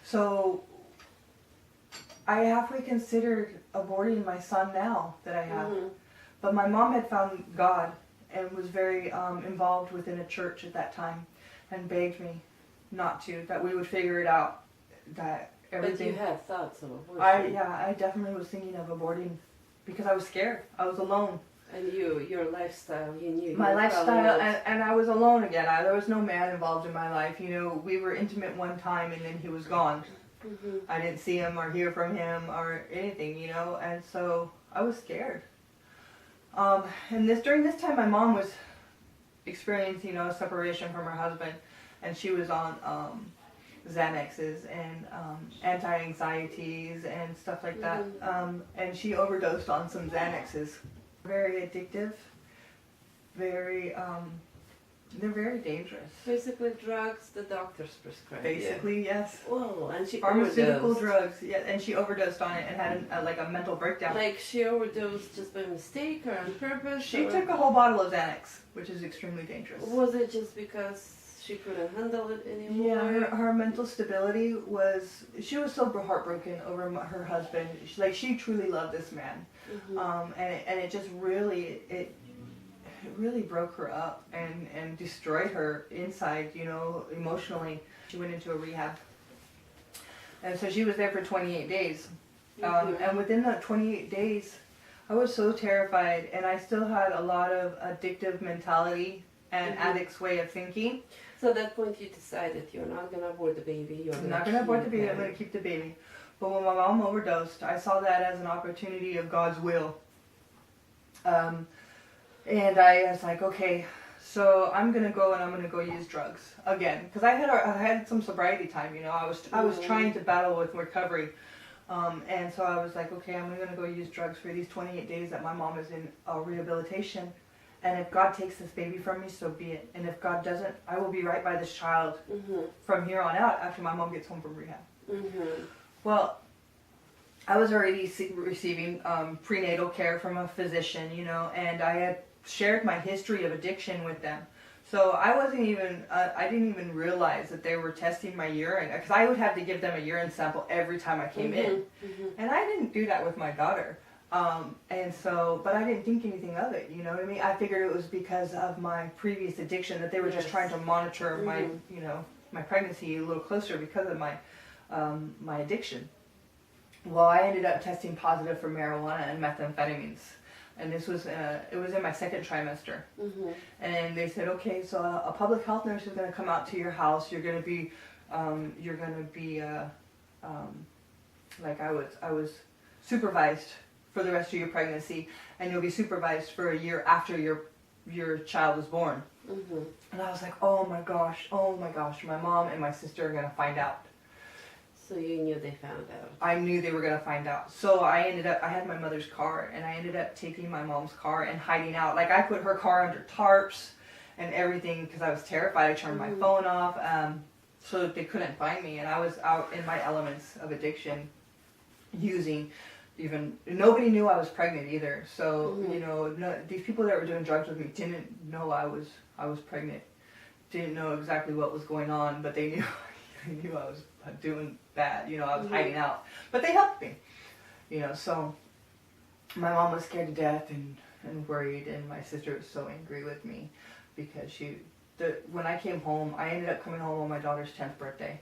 So I halfway considered aborting my son now that I have. But my mom had found God and was very involved within a church at that time and begged me not to, that we would figure it out, that everything. But you had thoughts of abortion. I definitely was thinking of aborting because I was scared. I was alone. And your lifestyle, you knew. My lifestyle, and I was alone again. There was no man involved in my life. You know, we were intimate one time and then he was gone. I didn't see him or hear from him or anything, you know, and so I was scared. And during this time, my mom was experiencing, you know, a separation from her husband, and she was on Xanaxes and anti-anxieties and stuff like that. And she overdosed on some Xanaxes. Very addictive. They're very dangerous. Basically, drugs the doctors prescribe. Basically, yes. Whoa, and she pharmaceutical overdosed. drugs, yeah, and she overdosed on it and had like a mental breakdown. Like she overdosed just by mistake or on purpose? She took a whole bottle of Xanax, which is extremely dangerous. Was it just because she couldn't handle it anymore? Yeah, her mental stability was, she was so heartbroken over her husband. She truly loved this man. And it just really, it really broke her up and destroyed her inside, you know, emotionally. She went into a rehab. And so she was there for 28 days. And within that 28 days, I was so terrified, and I still had a lot of addictive mentality and addict's way of thinking. So at that point you decided you're not going to abort the baby. I'm not going to abort the baby, I'm going to keep the baby. But when my mom overdosed, I saw that as an opportunity of God's will. And I was like, okay, so I'm gonna go and I'm gonna go use drugs again, because I had some sobriety time, you know. I was trying to battle with recovery, and so I was like, okay, I'm gonna go use drugs for these 28 days that my mom is in rehabilitation, and if God takes this baby from me, so be it. And if God doesn't, I will be right by this child from here on out after my mom gets home from rehab. Well, I was already receiving prenatal care from a physician, you know, and I had shared my history of addiction with them. So I wasn't even, I didn't even realize that they were testing my urine, because I would have to give them a urine sample every time I came in. And I didn't do that with my daughter. And so, but I didn't think anything of it, you know what I mean? I figured it was because of my previous addiction, that they were just trying to monitor my, you know, my pregnancy a little closer because of my, my addiction. Well, I ended up testing positive for marijuana and methamphetamines. And this was, it was in my second trimester. And they said, okay, so a public health nurse is going to come out to your house. You're going to be, like I was supervised for the rest of your pregnancy, and you'll be supervised for a year after your child was born. And I was like, oh my gosh, my mom and my sister are going to find out. So you knew they found out. I knew they were going to find out. So I had my mother's car, and I ended up taking my mom's car and hiding out. Like, I put her car under tarps and everything because I was terrified. I turned my phone off so that they couldn't find me. And I was out in my elements of addiction, using, nobody knew I was pregnant either. So, Mm-hmm. these people that were doing drugs with me didn't know I was pregnant. Didn't know exactly what was going on, but they knew they knew I was doing bad. I was Mm-hmm. hiding out. But they helped me. So my mom was scared to death and worried, and my sister was so angry with me because when I came home, I ended up coming home on my daughter's 10th birthday.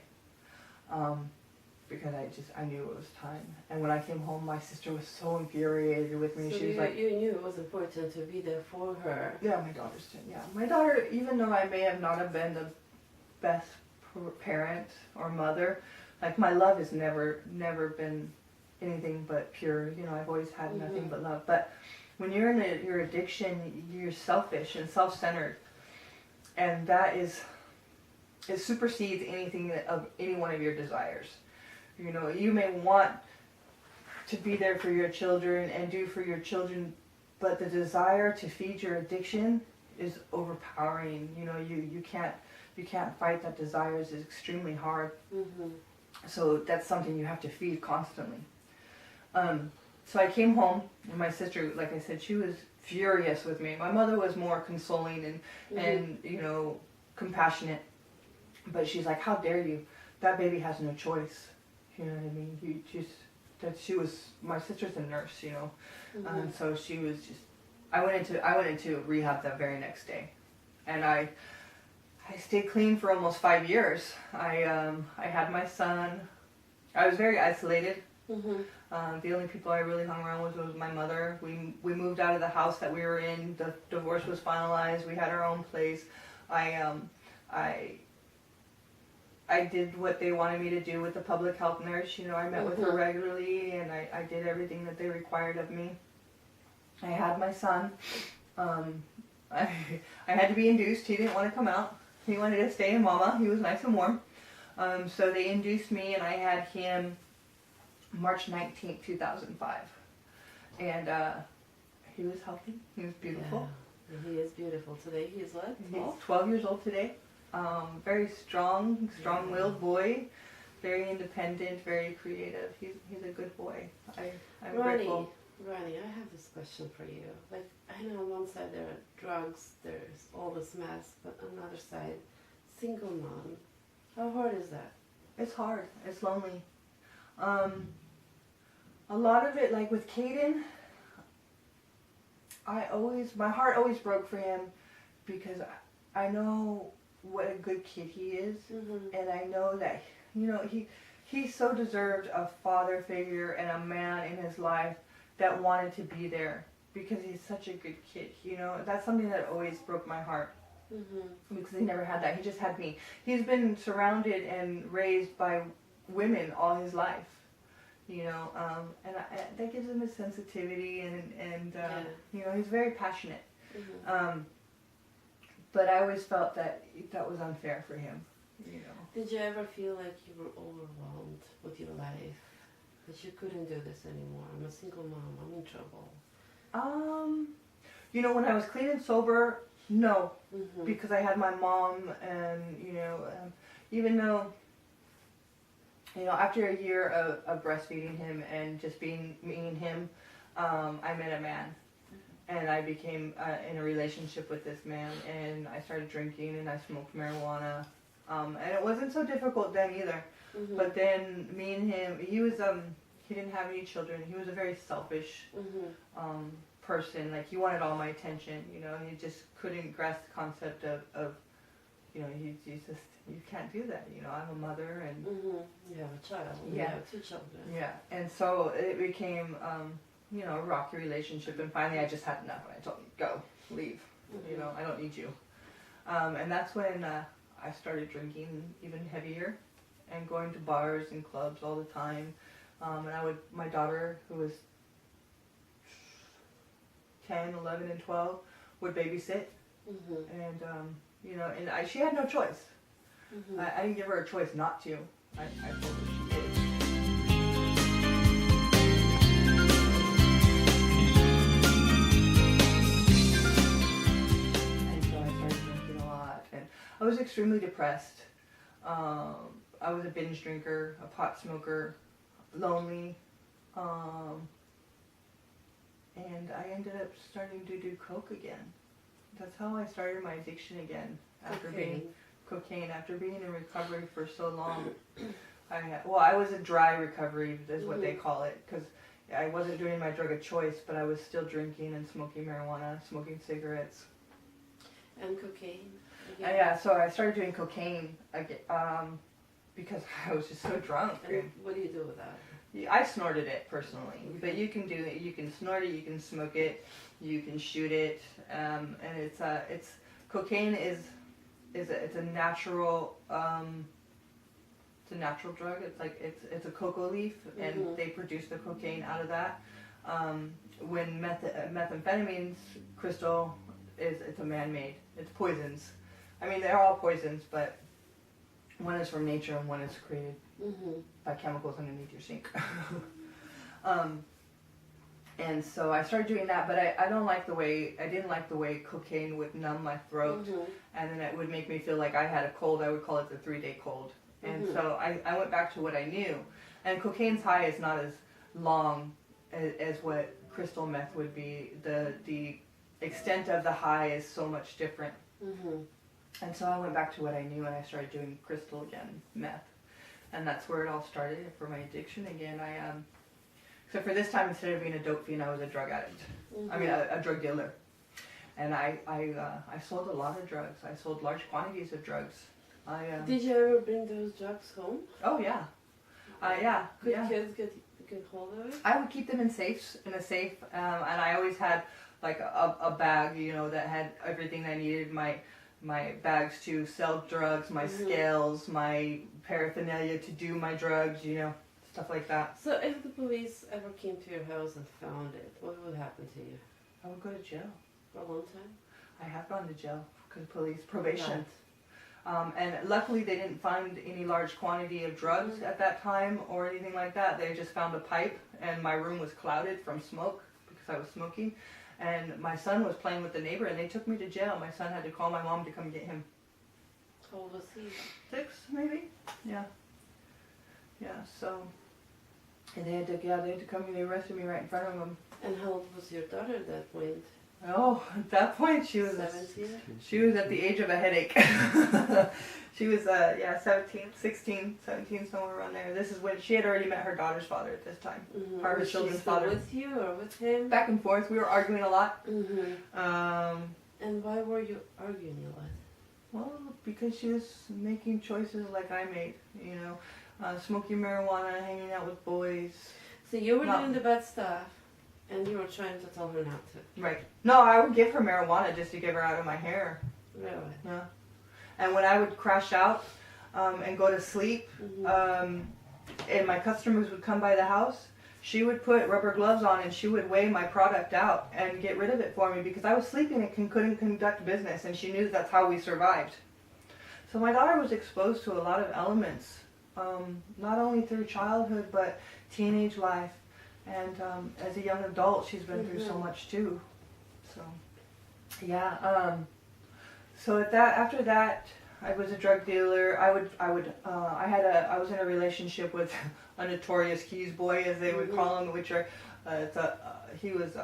Because I knew it was time. And when I came home, my sister was so infuriated with me. So She was like, you knew it was important to be there for her. yeah, my daughter's 10. Yeah, my daughter, even though I may have not have been the best parent or mother, like my love has never been anything but pure. I've always had Mm-hmm. nothing but love. But when you're in your addiction, you're selfish and self-centered, and it supersedes anything of any one of your desires. You may want to be there for your children and do for your children, but the desire to feed your addiction is overpowering. You can't fight that desire. It's extremely hard. Mm-hmm. So that's something you have to feed constantly. So I came home, and my sister, like I said, she was furious with me. My mother was more consoling and compassionate, but she's like, "How dare you? That baby has no choice." You know what I mean? My sister's a nurse, Mm-hmm. so she was just. I went into rehab that very next day, and I stayed clean for almost 5 years. I had my son. I was very isolated. Mm-hmm. The only people I really hung around with was my mother. We moved out of the house that we were in. The divorce was finalized. We had our own place. I did what they wanted me to do with the public health nurse. I met with her Mm-hmm. regularly, and I did everything that they required of me. I had my son. I had to be induced. He didn't want to come out. He wanted to stay in mama. He was nice and warm. So they induced me, and I had him March 19th, 2005. And he was healthy. He was beautiful. Yeah. He is beautiful. Today he is what? He's 12 years old today. Very strong-willed boy. Very independent, very creative. He's a good boy. I'm grateful. Rani, I have this question for you. Like, I know on one side there are drugs, there's all this mess, but on the other side, single mom. How hard is that? It's hard. It's lonely. A lot of it, like with Caden, my heart always broke for him because I know what a good kid he is, Mm-hmm. and I know that he so deserved a father figure and a man in his life that wanted to be there because he's such a good kid. That's something that always broke my heart. Mm-hmm. Because he never had that. He just had me. He's been surrounded and raised by women all his life, and that gives him a sensitivity and he's very passionate. Mm-hmm. But I always felt that was unfair for him. Did you ever feel like you were overwhelmed with your life? That you couldn't do this anymore? I'm a single mom. I'm in trouble. When I was clean and sober, no. Mm-hmm. Because I had my mom, and even though after a year of breastfeeding him and just being me and him, I met a man, and I became in a relationship with this man, and I started drinking and I smoked marijuana, and it wasn't so difficult then either. Mm-hmm. But then me and him, he didn't have any children. He was a very selfish Mm-hmm. Person. Like, he wanted all my attention. He just couldn't grasp the concept of you can't do that. I'm a mother, and Mm-hmm. You have a child. Yeah. You have 2 children. yeah. And so it became a rocky relationship. And finally, I just had enough. And I told him, go, leave. Mm-hmm. I don't need you. And that's when I started drinking even heavier and going to bars and clubs all the time. And my daughter, who was 10, 11, and 12, would babysit. Mm-hmm. And she had no choice. Mm-hmm. I didn't give her a choice not to. I told her she did. And so I started drinking a lot, and I was extremely depressed. I was a binge drinker, a pot smoker, lonely, and I ended up starting to do coke again. That's how I started my addiction again. After cocaine, after being in recovery for so long. I was in dry recovery, is what they call it, because I wasn't doing my drug of choice, but I was still drinking and smoking marijuana, smoking cigarettes. And cocaine? Yeah, so I started doing cocaine again, because I was just so drunk. And what do you do with that? I snorted it personally, but you can do it. You can snort it, you can smoke it, you can shoot it, and it's cocaine is a natural it's a natural drug. It's like it's a cocoa leaf, and they produce the cocaine out of that. When methamphetamines crystal it's a man-made. It's poisons. I mean, they're all poisons, but one is from nature and one is created by chemicals underneath your sink. And so I started doing that, but I didn't like the way cocaine would numb my throat, and then it would make me feel like I had a cold. I would call it the 3-day cold. And so I went back to what I knew. And cocaine's high is not as long as what crystal meth would be. The extent of the high is so much different. And so I went back to what I knew, and I started doing crystal again, meth. And that's where it all started for my addiction again. So for this time, instead of being a dope fiend, I was a drug addict. I mean, a drug dealer. And I sold a lot of drugs. I sold large quantities of drugs. Did you ever bring those drugs home? Oh, yeah. Yeah. Could kids get hold of it? I would keep them in a safe, and I always had like a bag, that had everything I needed. My bags to sell drugs, my scales, my paraphernalia to do my drugs, stuff like that. So if the police ever came to your house and found it, what would happen to you? I would go to jail. For a long time? I have gone to jail because police probation. And luckily they didn't find any large quantity of drugs at that time or anything like that. They just found a pipe, and my room was clouded from smoke because I was smoking. And my son was playing with the neighbor, and they took me to jail. My son had to call my mom to come get him. How old was he? 6, maybe? Yeah. Yeah, so... And they had to come, they arrested me right in front of them. And how old was your daughter at that point? Oh, at that point she was 17? She was at the age of a headache. She was 17, somewhere around there. This is when she had already met her daughter's father at this time. Her children's father. With you or with him? Back and forth. We were arguing a lot. And why were you arguing a lot? Well, because she was making choices like I made, smoking marijuana, hanging out with boys. So you were doing the bad stuff, and you were trying to tell her not to. Right. No, I would give her marijuana just to get her out of my hair. Really? Yeah. And when I would crash out and go to sleep, and my customers would come by the house, she would put rubber gloves on and she would weigh my product out and get rid of it for me because I was sleeping and couldn't conduct business, and she knew that's how we survived. So my daughter was exposed to a lot of elements, not only through childhood but teenage life, and as a young adult she's been through so much too. So yeah. So after that, I was a drug dealer. I was in a relationship with a notorious keys boy, as they would call him, which are he was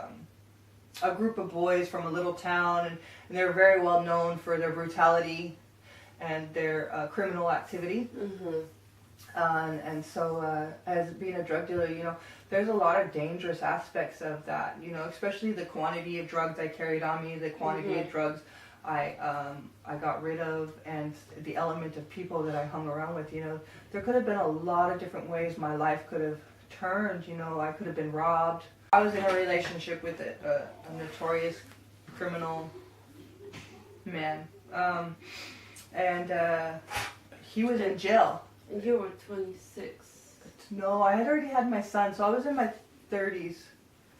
a group of boys from a little town, and they were very well known for their brutality and their criminal activity. And so as being a drug dealer, there's a lot of dangerous aspects of that, especially the quantity of drugs I carried on me, the quantity of drugs I got rid of, and the element of people that I hung around with. There could have been a lot of different ways my life could have turned. I could have been robbed. I was in a relationship with a notorious criminal man, and he was in jail. And you were 26. No, I had already had my son, so I was in my 30s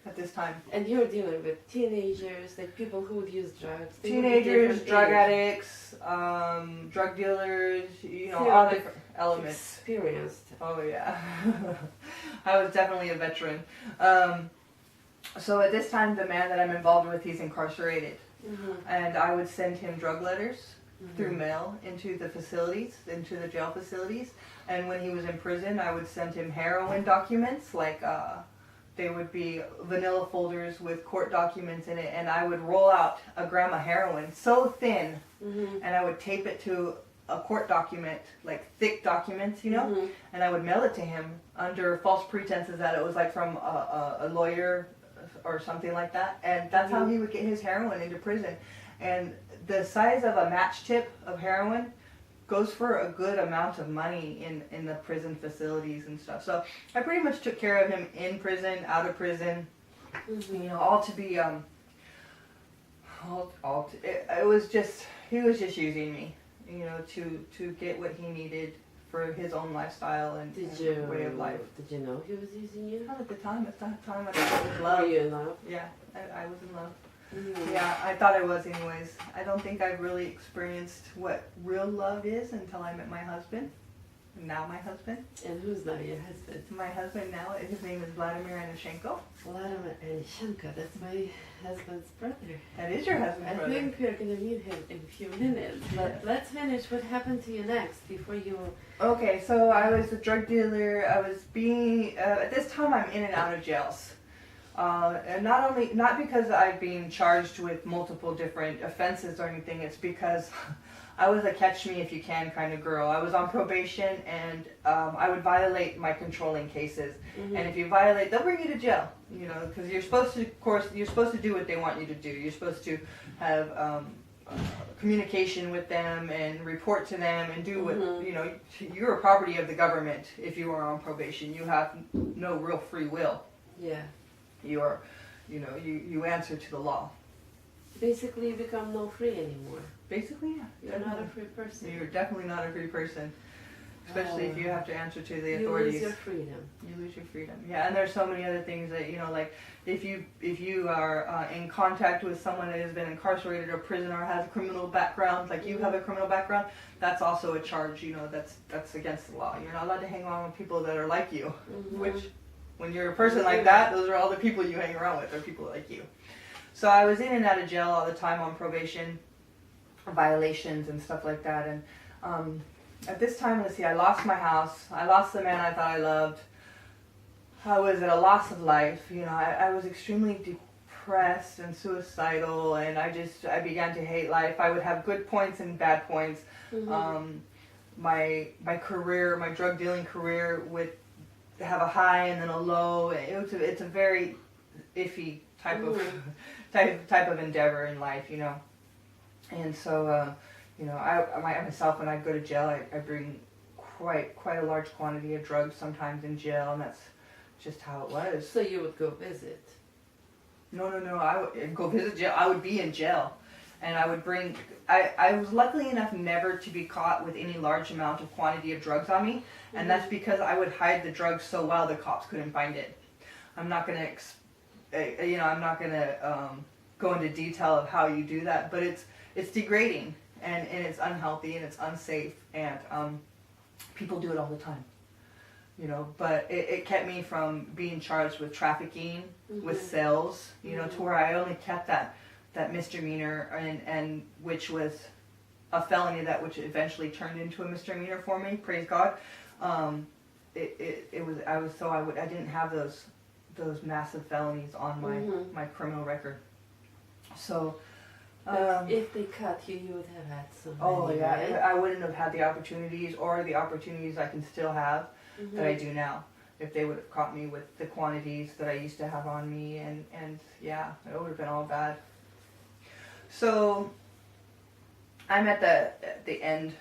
at this time. And you were dealing with teenagers, like people who would use drugs. Teenagers, drug addicts, drug dealers, all different elements. Experienced. Oh yeah. I was definitely a veteran. So at this time, the man that I'm involved with, he's incarcerated. And I would send him drug letters through mail into the facilities, into the jail facilities. And when he was in prison, I would send him heroin documents, like they would be vanilla folders with court documents in it, and I would roll out a gram of heroin so thin, and I would tape it to a court document, like thick documents, you know, and I would mail it to him under false pretenses that it was like from a lawyer or something like that, and that's how he would get his heroin into prison. And the size of a match tip of heroin goes for a good amount of money in the prison facilities and stuff. So I pretty much took care of him in prison, out of prison, you know, all to be, it was just, he was just using me, you know, to get what he needed for his own lifestyle and way of life. Did you know he was using you? Not at the time. At that time, I thought I was in love. Were you in love? Yeah, I was in love. Yeah, I thought I was anyways. I don't think I've really experienced what real love is until I met my husband. Now my husband. And who's now your husband? My husband now, his name is Rani Redican-Anischenko. Rani Redican-Anischenko, that's my husband's brother. That is your husband's brother. I think we're going to meet him in a few minutes, but let's finish what happened to you next before you... Okay, so I was a drug dealer. I was being, at this time I'm in and out of jails. And not because I've been charged with multiple different offenses or anything, it's because I was a catch me if you can kind of girl. I was on probation, and I would violate my controlling cases. And if you violate, they'll bring you to jail, you know, because you're supposed to, of course, you're supposed to do what they want you to do. You're supposed to have communication with them and report to them and do what, you know, you're a property of the government if you are on probation. You have no real free will. Yeah. You're, you know, you answer to the law. Basically, you become no free anymore. Basically, yeah. You're not a free person. You're definitely not a free person. Especially if you have to answer to the authorities. You lose your freedom. You lose your freedom. Yeah, and there's so many other things that, you know, like if you are in contact with someone that has been incarcerated or prisoner or has a criminal background, like you have a criminal background, that's also a charge, you know, that's against the law. You're not allowed to hang around with people that are like you, which... When you're a person like that, those are all the people you hang around with, are people like you. So I was in and out of jail all the time on probation, violations and stuff like that. And at this time, let's see, I lost my house. I lost the man I thought I loved. I was at a loss of life. You know, I was extremely depressed and suicidal, and I began to hate life. I would have good points and bad points. My career, my drug dealing career would have a high and then a low. It's a very iffy type of endeavor in life, you know. And so, you know, myself, when I go to jail, I bring quite a large quantity of drugs sometimes in jail, and that's just how it was. So you would go visit? No. I would go visit jail. I would be in jail, and I would bring. I was lucky enough never to be caught with any large amount of quantity of drugs on me, and that's because I would hide the drugs so well the cops couldn't find it. I'm not gonna, I'm not gonna go into detail of how you do that, but it's degrading and it's unhealthy and it's unsafe, and people do it all the time. You know, but it kept me from being charged with trafficking, with sales, you know, to where I only kept that misdemeanor, and which was a felony which eventually turned into a misdemeanor for me. Praise God. I didn't have those massive felonies on my criminal record. So. If they caught you, you would have had some. Oh money, yeah, right? I wouldn't have had the opportunities I can still have that I do now. If they would have caught me with the quantities that I used to have on me, and yeah, it would have been all bad. So I'm at the end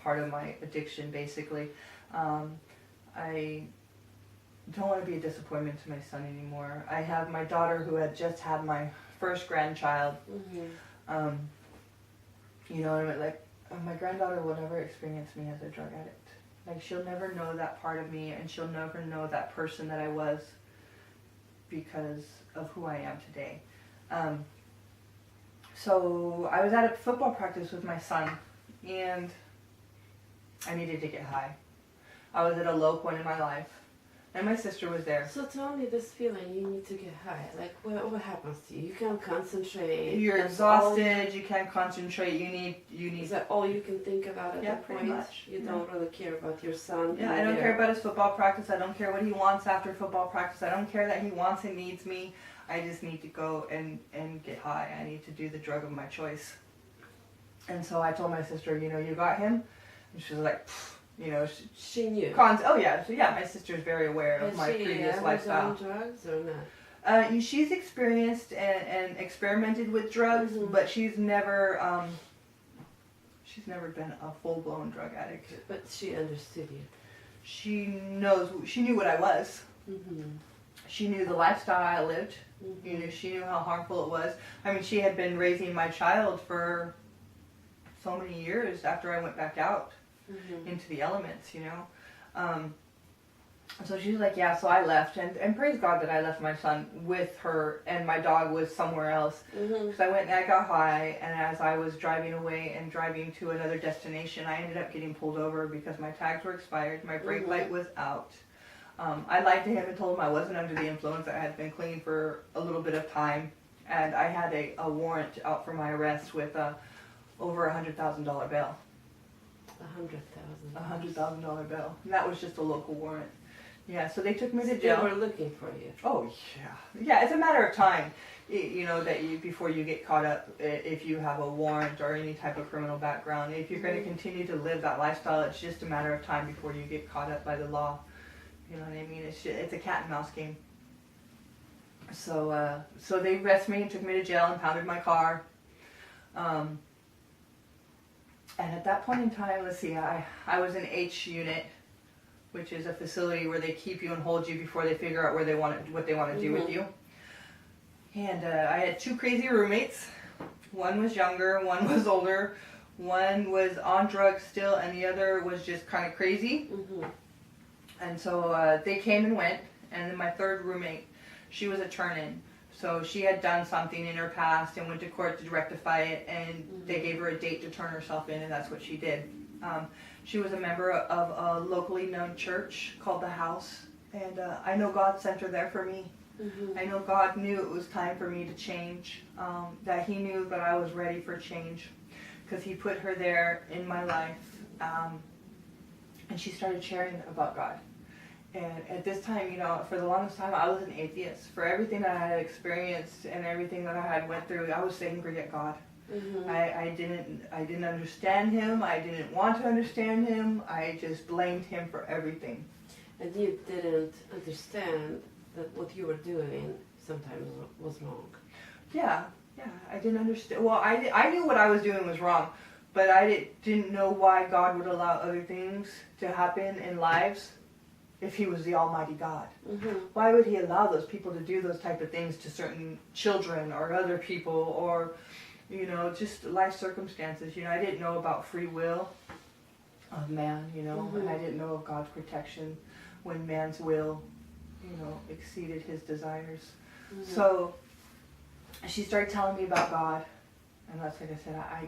part of my addiction, basically. I don't want to be a disappointment to my son anymore. I have my daughter who had just had my first grandchild. You know, like my granddaughter will never experience me as a drug addict. Like, she'll never know that part of me, and she'll never know that person that I was because of who I am today. So I was at a football practice with my son, and I needed to get high. I was at a low point in my life, And my sister was there. So tell me this feeling, you need to get high. Like, what happens to you? You can't concentrate. You're That's exhausted, you can't concentrate, you need... Is that all you can think about at that pretty point? much. You don't really care about your son? Yeah, I don't care about his football practice. I don't care what he wants after football practice. I don't care that he wants and needs me. I just need to go and get high. I need to do the drug of my choice. And so I told my sister, you know, you got him? And she was like, pfft, you know, She knew. oh yeah, so yeah, my sister's very aware of my previous lifestyle. Has she ever done drugs or not? She's experienced and experimented with drugs, but she's never been a full-blown drug addict. But she understood you. She knew what I was. Mm-hmm. She knew the lifestyle I lived. Mm-hmm. You know, she knew how harmful it was. I mean, she had been raising my child for so many years after I went back out into the elements, you know. So she was like, yeah, so I left. And praise God that I left my son with her and my dog was somewhere else. Because I went and I got high, and as I was driving away and driving to another destination, I ended up getting pulled over because my tags were expired, my brake light was out. I lied to him and told him I wasn't under the influence. I had been clean for a little bit of time, and I had a warrant out for my arrest with over $100,000 bail. $100,000 bail. And that was just a local warrant. Yeah, so they took me to jail. They were looking for you. Oh, yeah. Yeah, it's a matter of time, you know, that before you get caught up, if you have a warrant or any type of criminal background. If you're going to continue to live that lifestyle, it's just a matter of time before you get caught up by the law. You know what I mean? It's a cat and mouse game. So they arrested me and took me to jail and pounded my car. And at that point in time, let's see, I was in H unit, which is a facility where they keep you and hold you before they figure out what they want to do with you. And I had two crazy roommates. One was younger, one was older. One was on drugs still, and the other was just kind of crazy. And so they came and went. And then my third roommate, she was a turn-in. So she had done something in her past and went to court to rectify it, and they gave her a date to turn herself in, and that's what she did. She was a member of a locally known church called The House, and I know God sent her there for me. I know God knew it was time for me to change, that He knew that I was ready for change, because He put her there in my life, and she started sharing about God. And at this time, you know, for the longest time, I was an atheist. For everything that I had experienced and everything that I had went through, I was angry at God. I didn't understand Him. I didn't want to understand Him. I just blamed Him for everything. And you didn't understand that what you were doing sometimes was wrong. Yeah, I didn't understand. Well, I knew what I was doing was wrong, but I didn't know why God would allow other things to happen in lives if He was the Almighty God. Why would He allow those people to do those type of things to certain children or other people, or, you know, just life circumstances? You know, I didn't know about free will of man, you know, and I didn't know of God's protection when man's will, you know, exceeded his desires. So she started telling me about God, and that's like I said, I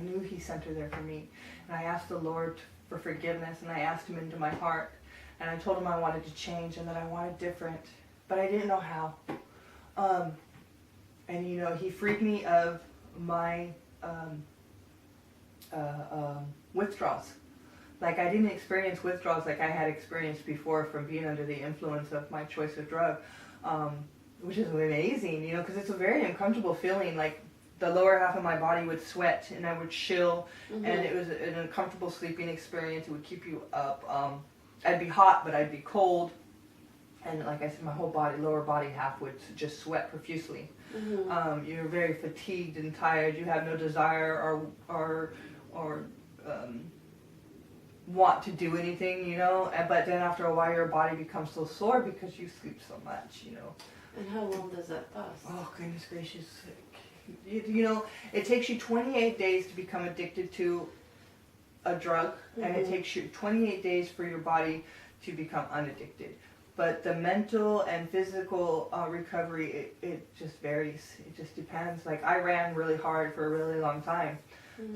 knew He sent her there for me. And I asked the Lord for forgiveness, and I asked Him into my heart, and I told Him I wanted to change and that I wanted different, but I didn't know how. And you know, He freed me of my withdrawals. Like, I didn't experience withdrawals like I had experienced before from being under the influence of my choice of drug, which is amazing, you know, because it's a very uncomfortable feeling. Like, the lower half of my body would sweat and I would chill, and it was an uncomfortable sleeping experience. It would keep you up. I'd be hot, but I'd be cold. And like I said, my whole body, lower body half would just sweat profusely. You're very fatigued and tired. You have no desire or want to do anything, you know. But then after a while, your body becomes so sore because you sleep so much, you know. And how long does that last? Oh, goodness gracious. You know, it takes you 28 days to become addicted to a drug, and it takes you 28 days for your body to become unaddicted. But the mental and physical recovery, it just varies. It just depends. Like, I ran really hard for a really long time.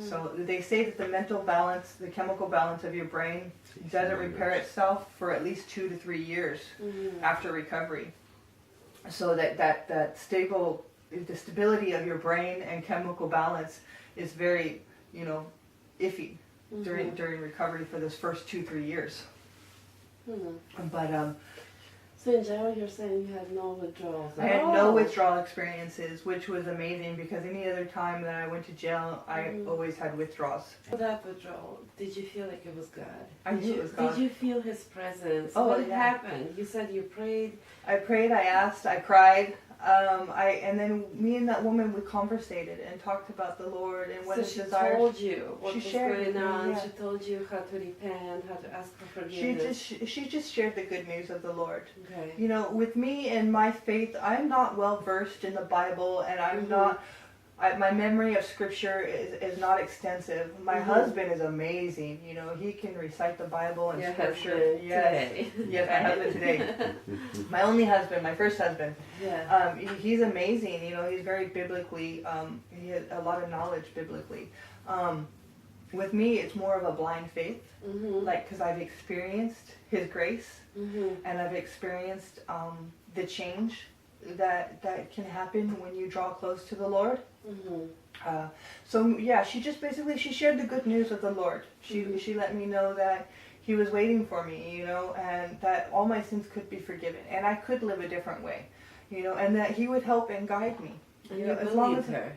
So they say that the mental balance, the chemical balance of your brain doesn't repair itself for at least 2 to 3 years after recovery. So that the stability of your brain and chemical balance is very, iffy during recovery for those first 2-3 years. But so in jail, you're saying you had no withdrawals. I had no withdrawal experiences, which was amazing because any other time that I went to jail, I always had withdrawals. That withdrawal, did you feel like it was God? I knew it was God. Did you feel His presence? Oh, what yeah. happened? You said you prayed. I prayed, I asked, I cried. And then me and that woman, we conversated and talked about the Lord and what His desires. She told you what She was shared going on. yeah. She told you how to repent, how to ask for forgiveness. She just shared the good news of the Lord. Okay. With me and my faith, I'm not well versed in the Bible, and I'm not. My memory of Scripture is not extensive. My husband is amazing. He can recite the Bible and Scripture. Today. Yes, my husband today. My only husband, my first husband. Yeah. He's amazing. He's very biblically. He has a lot of knowledge biblically. With me, it's more of a blind faith, because I've experienced His grace, and I've experienced the change that can happen when you draw close to the Lord. She shared the good news of the Lord. She let me know that He was waiting for me, and that all my sins could be forgiven, and I could live a different way, and that He would help and guide me. And you as long as her.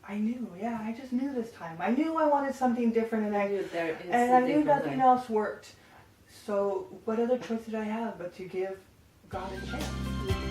I knew, I just knew this time. I knew I wanted something different, and I knew nothing else worked. So what other choice did I have but to give God a chance?